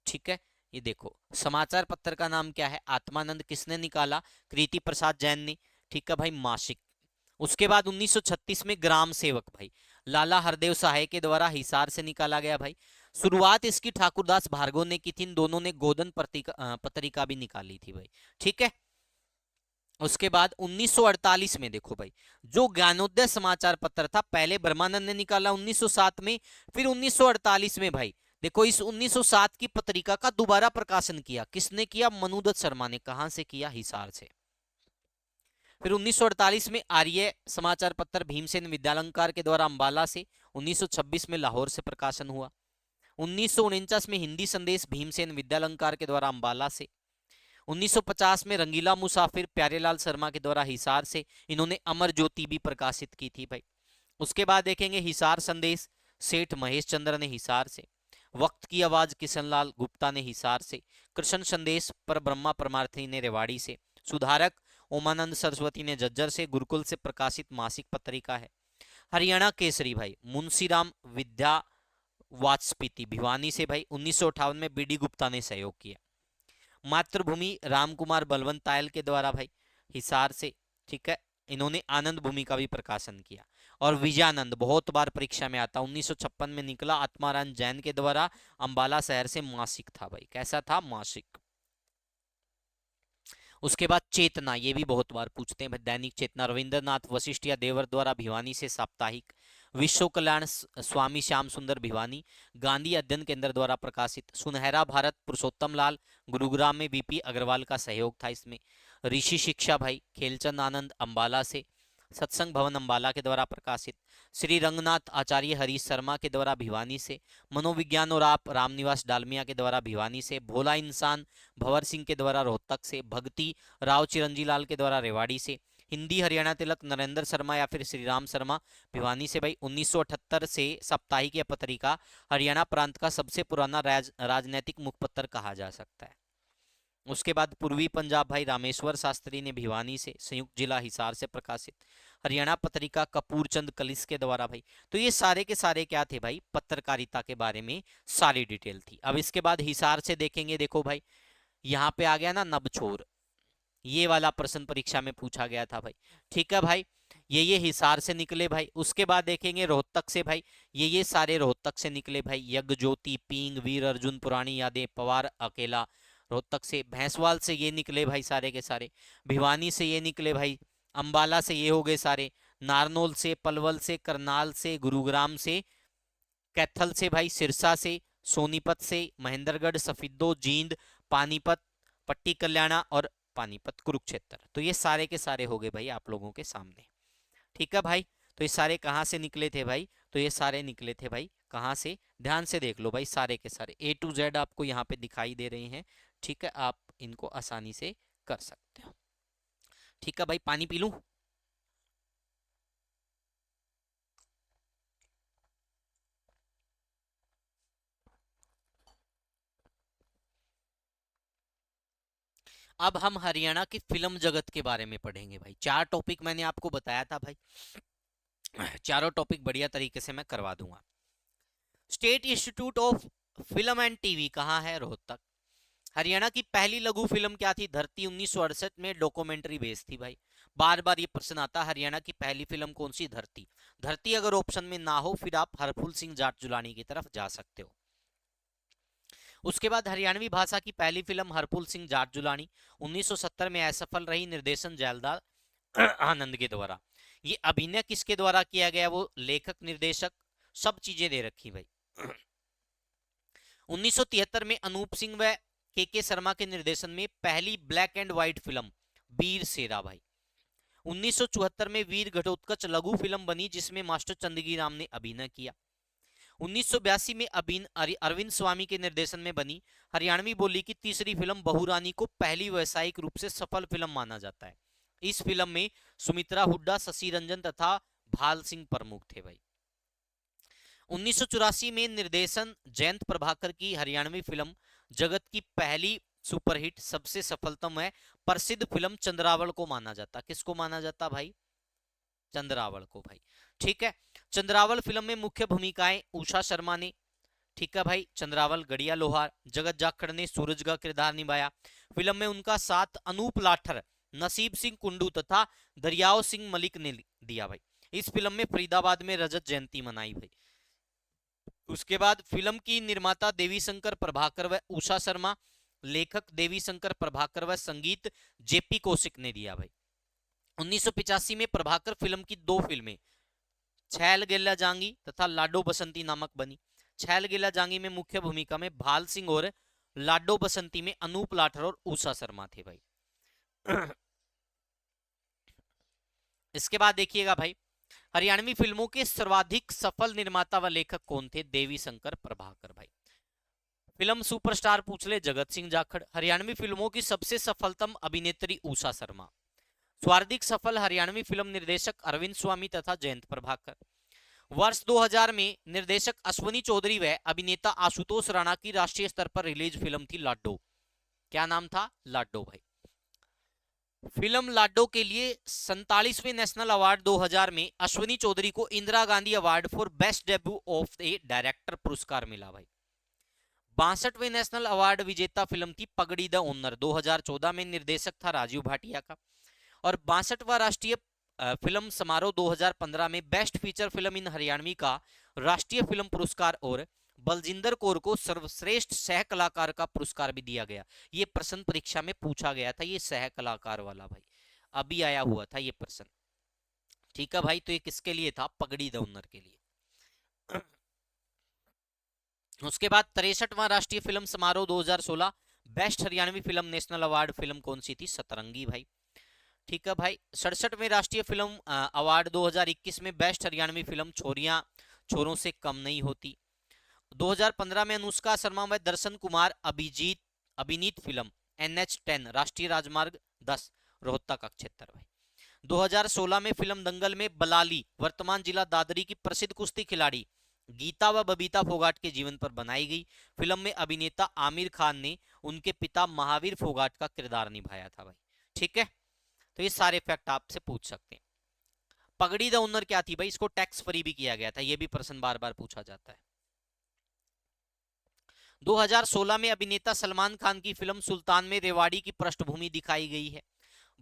ठीक है, ये देखो समाचार पत्र का नाम क्या है? आत्मानंद। किसने निकाला? कृति प्रसाद जैन ने। ठीक है भाई, मासिक। उसके बाद 1936 में ग्राम सेवक भाई लाला हरदेव सहाय के द्वारा हिसार से निकाला गया भाई। शुरुआत इसकी ठाकुरदास भार्गव ने की थी। इन दोनों ने गोदन पत्रिका भी निकाली थी भाई। ठीक है। उसके बाद 1948 में देखो भाई, जो ज्ञानोदय समाचार पत्र था पहले ब्रह्मानंद ने निकाला 1907 में, फिर 1948 में भाई देखो इस 1907 की पत्रिका का दोबारा प्रकाशन किया। किसने किया? मनुदत्त शर्मा ने। कहां से किया? हिसार से। फिर 1948 में आर्य समाचार पत्र भीमसेन विद्यालंकार के द्वारा अंबाला से। 1926 में लाहौर से प्रकाशन हुआ। 1949 में हिंदी संदेश भीमसेन विद्यालंकार के द्वारा अंबाला से। 1950 में रंगीला मुसाफिर प्यारेलाल शर्मा के द्वारा हिसार से। इन्होंने अमर ज्योति भी प्रकाशित की थी भाई। उसके बाद देखेंगे हिसार संदेश सेठ महेश चंद्र ने हिसार से। वक्त की आवाज किशनलाल गुप्ता ने हिसार से। कृष्ण संदेश पर ब्रह्मा परमार्थी ने रेवाड़ी से। सुधारक ओमानंद सरस्वती ने जज्जर से। गुरुकुल से प्रकाशित मासिक पत्रिका है। हरियाणा केसरी भाई मुंशीराम विद्या वाचस्पति भिवानी से भाई। 1958 में बीडी गुप्ता ने सहयोग किया। मातृभूमि रामकुमार बलवंत तायल के द्वारा भाई हिसार से। ठीक है, इन्होंने आनंद भूमि का भी प्रकाशन किया। और विजयानंद बहुत बार परीक्षा में आता, 1956 में निकला, आत्माराम जैन के द्वारा अंबाला शहर से, मासिक था भाई। कैसा था? मासिक। उसके बाद चेतना, ये भी बहुत बार पूछते हैं भाई। दैनिक चेतना रविंद्रनाथ वशिष्ठ या देवर द्वारा भिवानी से, साप्ताहिक। विश्व कल्याण स्वामी श्याम सुंदर भिवानी गांधी अध्ययन केंद्र द्वारा प्रकाशित। सुनहरा भारत पुरुषोत्तम लाल गुरुग्राम में बीपी अग्रवाल का सहयोग था इसमें। ऋषि शिक्षा भाई खेलचंद आनंद अंबाला से। सत्संग भवन अंबाला के द्वारा प्रकाशित। श्री रंगनाथ आचार्य हरीश शर्मा के द्वारा भिवानी से। मनोविज्ञान और आप रामनिवास डालमिया के द्वारा भिवानी से। भोला इंसान भंवर सिंह के द्वारा रोहतक से। भक्ति राव चिरंजी लाल के द्वारा रेवाड़ी से। हिंदी हरियाणा तिलक नरेंद्र शर्मा या फिर श्री राम शर्मा भिवानी से भाई। 1978 से साप्ताहिक या पत्रिका हरियाणा प्रांत का सबसे पुराना राजनैतिक मुखपत्र कहा जा सकता है। उसके बाद पूर्वी पंजाब भाई रामेश्वर शास्त्री ने भिवानी से, संयुक्त जिला हिसार से प्रकाशित। हरियाणा पत्रिका कपूर चंद कलिस के द्वारा भाई। तो ये सारे के सारे क्या थे भाई? पत्रकारिता के बारे में सारी डिटेल थी। अब इसके बाद हिसार से देखेंगे। देखो भाई यहाँ पे आ गया ना नबछोर, ये वाला प्रश्न परीक्षा में पूछा गया था भाई। ठीक है भाई, ये हिसार से निकले भाई। उसके बाद देखेंगे रोहतक से भाई, ये सारे रोहतक से निकले भाई। यज्ञ ज्योति पींग वीर अर्जुन पुरानी यादें पवार अकेला रोहतक से। भैंसवाल से ये निकले भाई सारे के सारे। भिवानी से ये निकले भाई। अंबाला से ये हो गए सारे। नारनौल से, पलवल से, करनाल से, गुरुग्राम से, कैथल से भाई, सिरसा से, सोनीपत से, महेंद्रगढ़, सफिद्दो, जींद, पानीपत, पट्टी कल्याणा और पानीपत कुरुक्षेत्र। तो ये सारे के सारे हो गए भाई आप लोगों के सामने। ठीक है भाई, तो ये सारे कहाँ से निकले थे भाई? तो ये सारे निकले थे भाई कहाँ से? ध्यान से देख लो भाई, सारे के सारे A to Z आपको यहाँ पे दिखाई दे रहे हैं। ठीक है, आप इनको आसानी से कर सकते हो। ठीक है भाई, पानी पी लूं? अब हम हरियाणा की फिल्म जगत के बारे में पढ़ेंगे भाई। 4 टॉपिक मैंने आपको बताया था भाई, चारों टॉपिक बढ़िया तरीके से मैं करवा दूंगा। State institute of film and TV कहाँ है? रोहतक। हरियाणा की पहली लघु फिल्म क्या थी? धरती 1968 में डॉक्यूमेंट्री बेस्ड थी भाई। बार बार ये प्रश्न आता है, हरियाणा की पहली फिल्म कौन सी? धरती। धरती अगर ऑप्शन में ना हो फिर आप हरफूल सिंह जाट जुलानी की तरफ जा सकते हो। उसके बाद हरियाणवी भाषा की पहली फिल्म हरफूल सिंह जाट जुलानी 1970 में असफल रही, निर्देशन जयलदार आनंद के द्वारा। ये अभिनय किसके द्वारा किया गया? वो लेखक निर्देशक सब चीजें दे रखी भाई। 1973 में अनूप सिंह व के शर्मा के निर्देशन में पहली ब्लैक एंड व्हाइट फिल्म वीर शेरा भाई। 1974 में वीर घटोत्कच लघु फिल्म बनी जिसमें मास्टर चंदगी राम ने अभिनय किया। 1982 में अरविंद स्वामी के निर्देशन में बनी हरियाणवी बोली की तीसरी फिल्म बहुरानी को पहली व्यावसायिक रूप से सफल फिल्म माना जाता है। इस फिल्म में सुमित्रा हुड्डा, शशि रंजन तथा भाल सिंह प्रमुख थे भाई। 1984 में निर्देशन जयंत प्रभाकर की हरियाणवी फिल्म जगत की पहली सुपरहिट सबसे सफलतम है प्रसिद्ध फिल्म चंद्रावल को माना जाता। किसको माना जाता भाई? चंद्रावल को भाई। ठीक है, चंद्रावल फिल्म में मुख्य भूमिकाएं उषा शर्मा ने, ठीक है भाई, चंद्रावल, गड़िया लोहार, जगत जाखड़ ने सूरज का किरदार निभाया। फिल्म में उनका साथ अनूप लाठर, नसीब सिंह कुंडू तथा दरियाव सिंह मलिक ने दिया भाई। इस फिल्म में फरीदाबाद में रजत जयंती मनाई भाई। उसके बाद फिल्म की निर्माता देवी शंकर प्रभाकर व उषा शर्मा, लेखक देवी शंकर प्रभाकर व संगीत जेपी कौशिक ने दिया भाई। 1985 में प्रभाकर फिल्म की 2 फिल्में छैल गेला जांगी तथा लाडो बसंती नामक बनी। छैल गेला जांगी में मुख्य भूमिका में भाल सिंह और लाडो बसंती में अनूप लाठर और उषा शर्मा थे भाई। इसके बाद देखिएगा भाई, हरियाणवी फिल्मों के सर्वाधिक सफल निर्माता व लेखक कौन थे? देवी शंकर प्रभाकर भाई। फिल्म सुपरस्टार पूछ ले, जगत सिंह जाखड़। हरियाणवी फिल्मों की सबसे सफलतम अभिनेत्री उषा शर्मा। सर्वाधिक सफल हरियाणवी फिल्म निर्देशक अरविंद स्वामी तथा जयंत प्रभाकर। वर्ष 2000 में निर्देशक अश्वनी चौधरी व अभिनेता आशुतोष राणा की राष्ट्रीय स्तर पर रिलीज फिल्म थी लाडो। क्या नाम था? लाडो भाई। फिल्म लाडो के लिए 47वें नेशनल अवार्ड 2000 में अश्वनी चौधरी को Indira Gandhi award for best debut of A director पुरस्कार मिला भाई। 62वें नेशनल अवार्ड विजेता फिल्म थी पगड़ी द ओनर। 2014 में निर्देशक था राजीव भाटिया का। और 62वां राष्ट्रीय फिल्म समारोह 2015 में best feature film in Haryanvi का राष्ट्रीय फिल्म पुरस्कार और बलजिंदर कौर को सर्वश्रेष्ठ सह कलाकार का पुरस्कार भी दिया गया। ये प्रश्न परीक्षा में पूछा गया था, ये सह कलाकार वाला भाई अभी आया हुआ था ये प्रश्न। ठीक है भाई, तो ये किसके लिए था? पगड़ी द ओनर के लिए। उसके बाद 63वां राष्ट्रीय फिल्म समारोह 2016 best Haryanvi film national award film कौन सी थी? सतरंगी भाई। ठीक है भाई, 67वें राष्ट्रीय फिल्म अवार्ड 2021 में बेस्ट हरियाणवी फिल्म छोरियां छोरों से कम नहीं होती। 2015 में अनुष्का शर्मा व दर्शन कुमार अभिनीत फिल्म NH10 राष्ट्रीय राजमार्ग 10 रोहतक का क्षेत्र भाई। 2016 में फिल्म दंगल में बलाली वर्तमान जिला दादरी की प्रसिद्ध कुश्ती खिलाड़ी गीता व बबीता फोगाट के जीवन पर बनाई गई। फिल्म में अभिनेता आमिर खान ने उनके पिता महावीर फोगाट का किरदार निभाया था भाई। ठीक है, तो ये सारे फैक्ट आपसे पूछ सकते हैं। पगड़ी द ओनर क्या थी भाई? इसको टैक्स फ्री भी किया गया था, ये भी प्रश्न बार बार पूछा जाता है। 2016 में अभिनेता सलमान खान की फिल्म सुल्तान में रेवाड़ी की पृष्ठभूमि दिखाई गई है।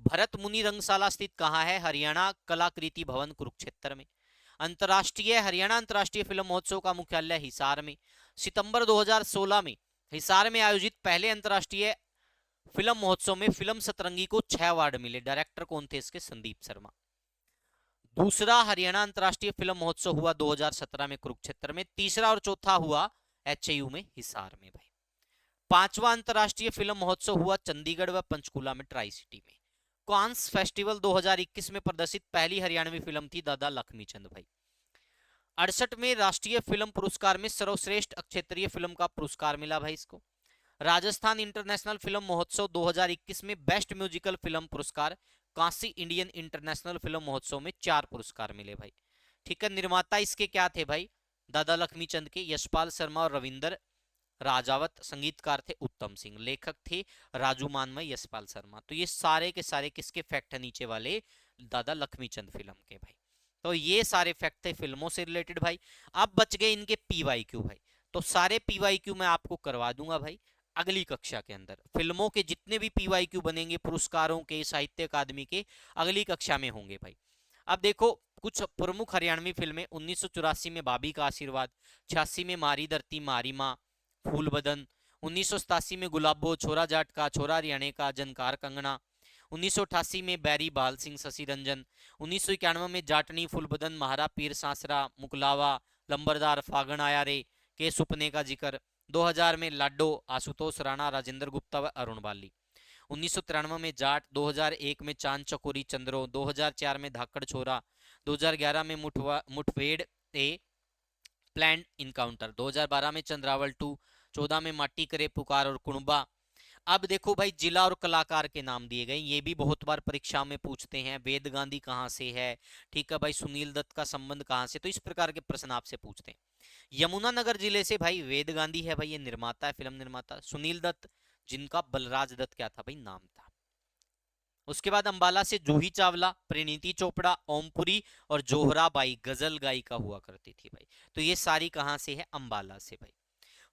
भरत मुनि रंगशाला स्थित कहाँ है? हरियाणा कलाकृति भवन कुरुक्षेत्र में। अंतर्राष्ट्रीय हरियाणा अंतर्राष्ट्रीय फिल्म महोत्सव का मुख्यालय हिसार में। सितंबर 2016 में हिसार में आयोजित पहले अंतर्राष्ट्रीय फिल्म महोत्सव में फिल्म सतरंगी को 6 अवार्ड मिले। डायरेक्टर कौन थे इसके? संदीप शर्मा। दूसरा हरियाणा अंतर्राष्ट्रीय फिल्म महोत्सव हुआ 2017 में कुरुक्षेत्र में। तीसरा और चौथा हुआ HAU में हिसार में भाई। 5वां अंतर्राष्ट्रीय फिल्म महोत्सव हुआ चंडीगढ़ व पंचकुला में, ट्राई सिटी में। कांस फेस्टिवल 2021 में प्रदर्शित पहली हरियाणवी फिल्म थी दादा लक्ष्मीचंद भाई। 68वें राष्ट्रीय फिल्म पुरस्कार में सर्वश्रेष्ठ क्षेत्रीय फिल्म का पुरस्कार मिला भाई इसको। राजस्थान इंटरनेशनल फिल्म महोत्सव 2021 में बेस्ट म्यूजिकल फिल्म पुरस्कार, काशी इंडियन इंटरनेशनल फिल्म महोत्सव में 4 पुरस्कार मिले भाई। ठीक है, निर्माता इसके क्या थे भाई, दादा लक्ष्मीचंद के, यशपाल शर्मा और रविंदर राजावत, संगीतकार थे उत्तम सिंह, लेखक थे राजू मानमय, यशपाल शर्मा। तो ये सारे के सारे किसके फैक्ट है नीचे वाले, दादा लक्ष्मीचंद फिल्म के भाई। तो ये सारे फैक्ट थे फिल्मों से रिलेटेड भाई। अब बच गए इनके पीवाईक्यू भाई, तो सारे पीवाईक्यू मैं आपको करवा दूंगा भाई अगली कक्षा के अंदर। फिल्मों के जितने भी पीवाईक्यू बनेंगे पुरस्कारों के, साहित्य अकादमी के, अगली कक्षा में होंगे भाई। अब देखो कुछ प्रमुख हरियाणवी फिल्में, 1984 में भाभी का आशीर्वाद, 86 में मारी धरती मारी माँ, फूल बदन, 1987 में गुलाबो, छोरा जाट का, छोरा हरियाणे का, जनकार कंगना, 1988 में बैरी बाल सिंह, शशि रंजन, 1991 में जाटनी, फूलबदन, महारा पीर सांसरा, मुकलावा, लंबरदार, फागण आया रे, के सुपने का जिक्र, 2000 में लाडो, आशुतोष राणा, राजेंद्र गुप्ता व अरुण बाली, 1993 में जाट, 2001 में चांद चकोरी चंद्रो, 2004 में धाकड़ छोरा, 2011 में मुठभेड़ ए प्लान इनकाउंटर, 2012 में चंद्रावल 2, 14 में माटी करे पुकार और कुणबा। अब देखो भाई जिला और कलाकार के नाम दिए गए, ये भी बहुत बार परीक्षा में पूछते हैं। वेद गांधी कहाँ से है, ठीक है भाई, सुनील दत्त का संबंध कहाँ से, तो इस प्रकार के प्रश्न आपसे पूछते हैं। यमुनानगर जिले से भाई वेद गांधी है भाई, ये निर्माता है, फिल्म निर्माता। सुनील दत्त जिनका बलराज दत्त क्या था भाई नाम था। उसके बाद अंबाला से जूही चावला, परिणीति चोपड़ा, ओमपुरी और जोहरा बाई गजल गायिका हुआ करती थी भाई। तो ये सारी कहां से है, अंबाला से भाई।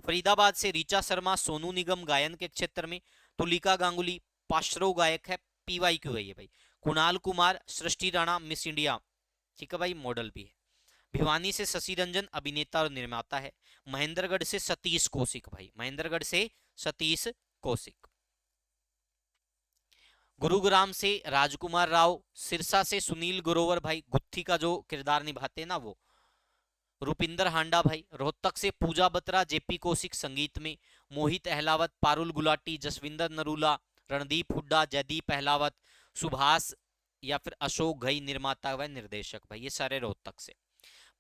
फरीदाबाद से ऋचा शर्मा, सोनू निगम गायन के क्षेत्र में, तुलिका गांगुली पार्श्व गायक है, पीवाईक्यू है ये भाई। कुणाल कुमार, सृष्टि राणा मिस इंडिया, ठीक है भाई, मॉडल भी है। भिवानी से शशि रंजन अभिनेता और निर्माता है। महेंद्रगढ़ से सतीश कौशिक भाई, महेंद्रगढ़ से सतीश कौशिक। गुरुग्राम से राजकुमार राव, सिरसा से सुनील ग्रोवर भाई, गुत्थी का जो किरदार निभाते हैं ना वो, रुपिंदर हांडा भाई। रोहतक से पूजा बत्रा, जेपी कौशिक संगीत में, मोहित अहलावत, पारुल गुलाटी, जसविंदर नरूला, रणदीप हुड्डा, जयदीप अहलावत, सुभाष या फिर अशोक घई निर्माता व निर्देशक भाई, ये सारे रोहतक से।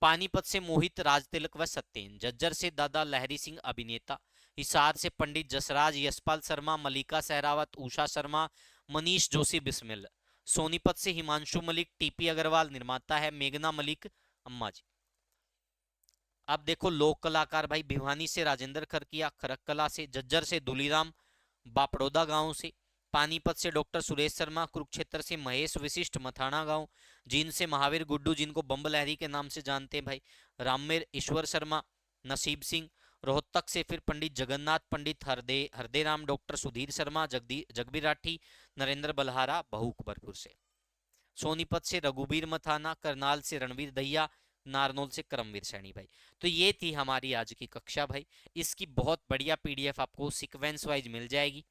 पानीपत से मोहित राजतिलक व सत्येन, जज्जर से दादा लहरी सिंह अभिनेता, हिसार से पंडित जसराज, यशपाल शर्मा, मलिका सहरावत, उषा शर्मा, मनीष जोशी बिस्मिल। सोनीपत से हिमांशु मलिक, टीपी अग्रवाल निर्माता है, मेघना मलिक अम्मा जी। अब देखो लोक कलाकार भाई, भिवानी से राजेंद्र खरकिया, खरककला से, जज्जर से दुलीराम, बापड़ौदा गांव से, पानीपत से डॉक्टर सुरेश शर्मा, कुरुक्षेत्र से महेश विशिष्ट, मथाना गांव, जींद से महावीर गुड्डू जिनको बम्ब लहरी के नाम से जानते हैं भाई, राममेर ईश्वर शर्मा, नसीब सिंह। रोहतक से फिर पंडित जगन्नाथ, पंडित हरदे राम, डॉक्टर सुधीर शर्मा, जगबीर राठी, नरेंद्र बल्हारा बहुकबरपुर से। सोनीपत से रघुबीर मथाना, करनाल से रणवीर दहिया, नारनौल से करमवीर सैनी भाई। तो ये थी हमारी आज की कक्षा भाई। इसकी बहुत बढ़िया पीडीएफ आपको सीक्वेंस वाइज मिल जाएगी।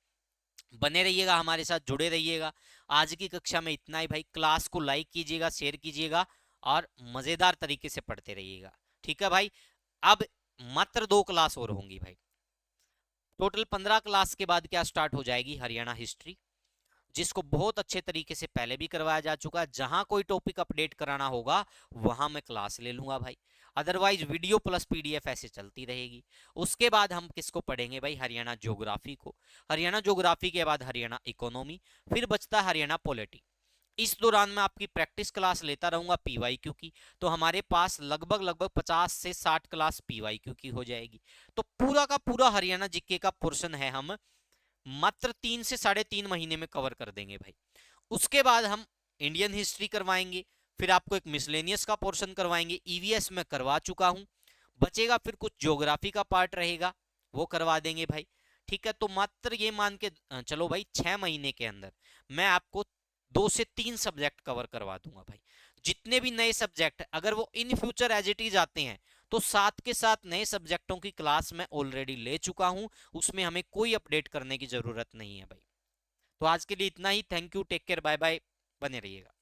बने रहिएगा हमारे साथ, जुड़े रहिएगा। आज की कक्षा में इतना ही भाई। क्लास को लाइक कीजिएगा, शेयर कीजिएगा और मजेदार तरीके से पढ़ते रहिएगा, ठीक है भाई। अब मात्र 2 क्लास और होंगी भाई। टोटल 15 क्लास के बाद क्या स्टार्ट हो जाएगी, हरियाणा हिस्ट्री, जिसको बहुत अच्छे तरीके से पहले भी करवाया जा चुका है। जहां कोई टॉपिक अपडेट कराना होगा वहां मैं क्लास ले लूंगा भाई, अदरवाइज वीडियो प्लस पीडीएफ ऐसे चलती रहेगी। उसके बाद हम किसको पढ़ेंगे भाई, हरियाणा ज्योग्राफी को। हरियाणा ज्योग्राफी के बाद हरियाणा इकोनॉमी, फिर बचता हरियाणा पॉलिटी। इस दौरान मैं आपकी प्रैक्टिस क्लास लेता रहूंगा पीवाईक्यू की। तो हमारे पास लगभग 50 से 60 क्लास पीवाईक्यू की हो जाएगी। तो पूरा का पूरा हरियाणा जीके का पोर्शन है हम मात्र 3 से 3.5 महीने में कवर कर देंगे भाई। उसके बाद हम इंडियन हिस्ट्री करवाएंगे, फिर आपको एक मिसलेनियस का पोर्शन करवाएंगे। ईवीएस में करवा चुका हूं, बचेगा फिर कुछ ज्योग्राफी का पार्ट रहेगा, वो करवा देंगे भाई, ठीक है। तो मात्र ये मान के चलो भाई 6 महीने के अंदर मैं आपको 2 से 3 सब्जेक्ट कवर करवा दूंगा भाई। जितने भी नए सब्जेक्ट अगर वो in future as it is आते हैं तो साथ के साथ नए सब्जेक्टों की क्लास मैं ऑलरेडी ले चुका हूं, उसमें हमें कोई अपडेट करने की जरूरत नहीं है भाई। तो आज के लिए इतना ही। Thank you, take care, bye bye, बने रहिएगा।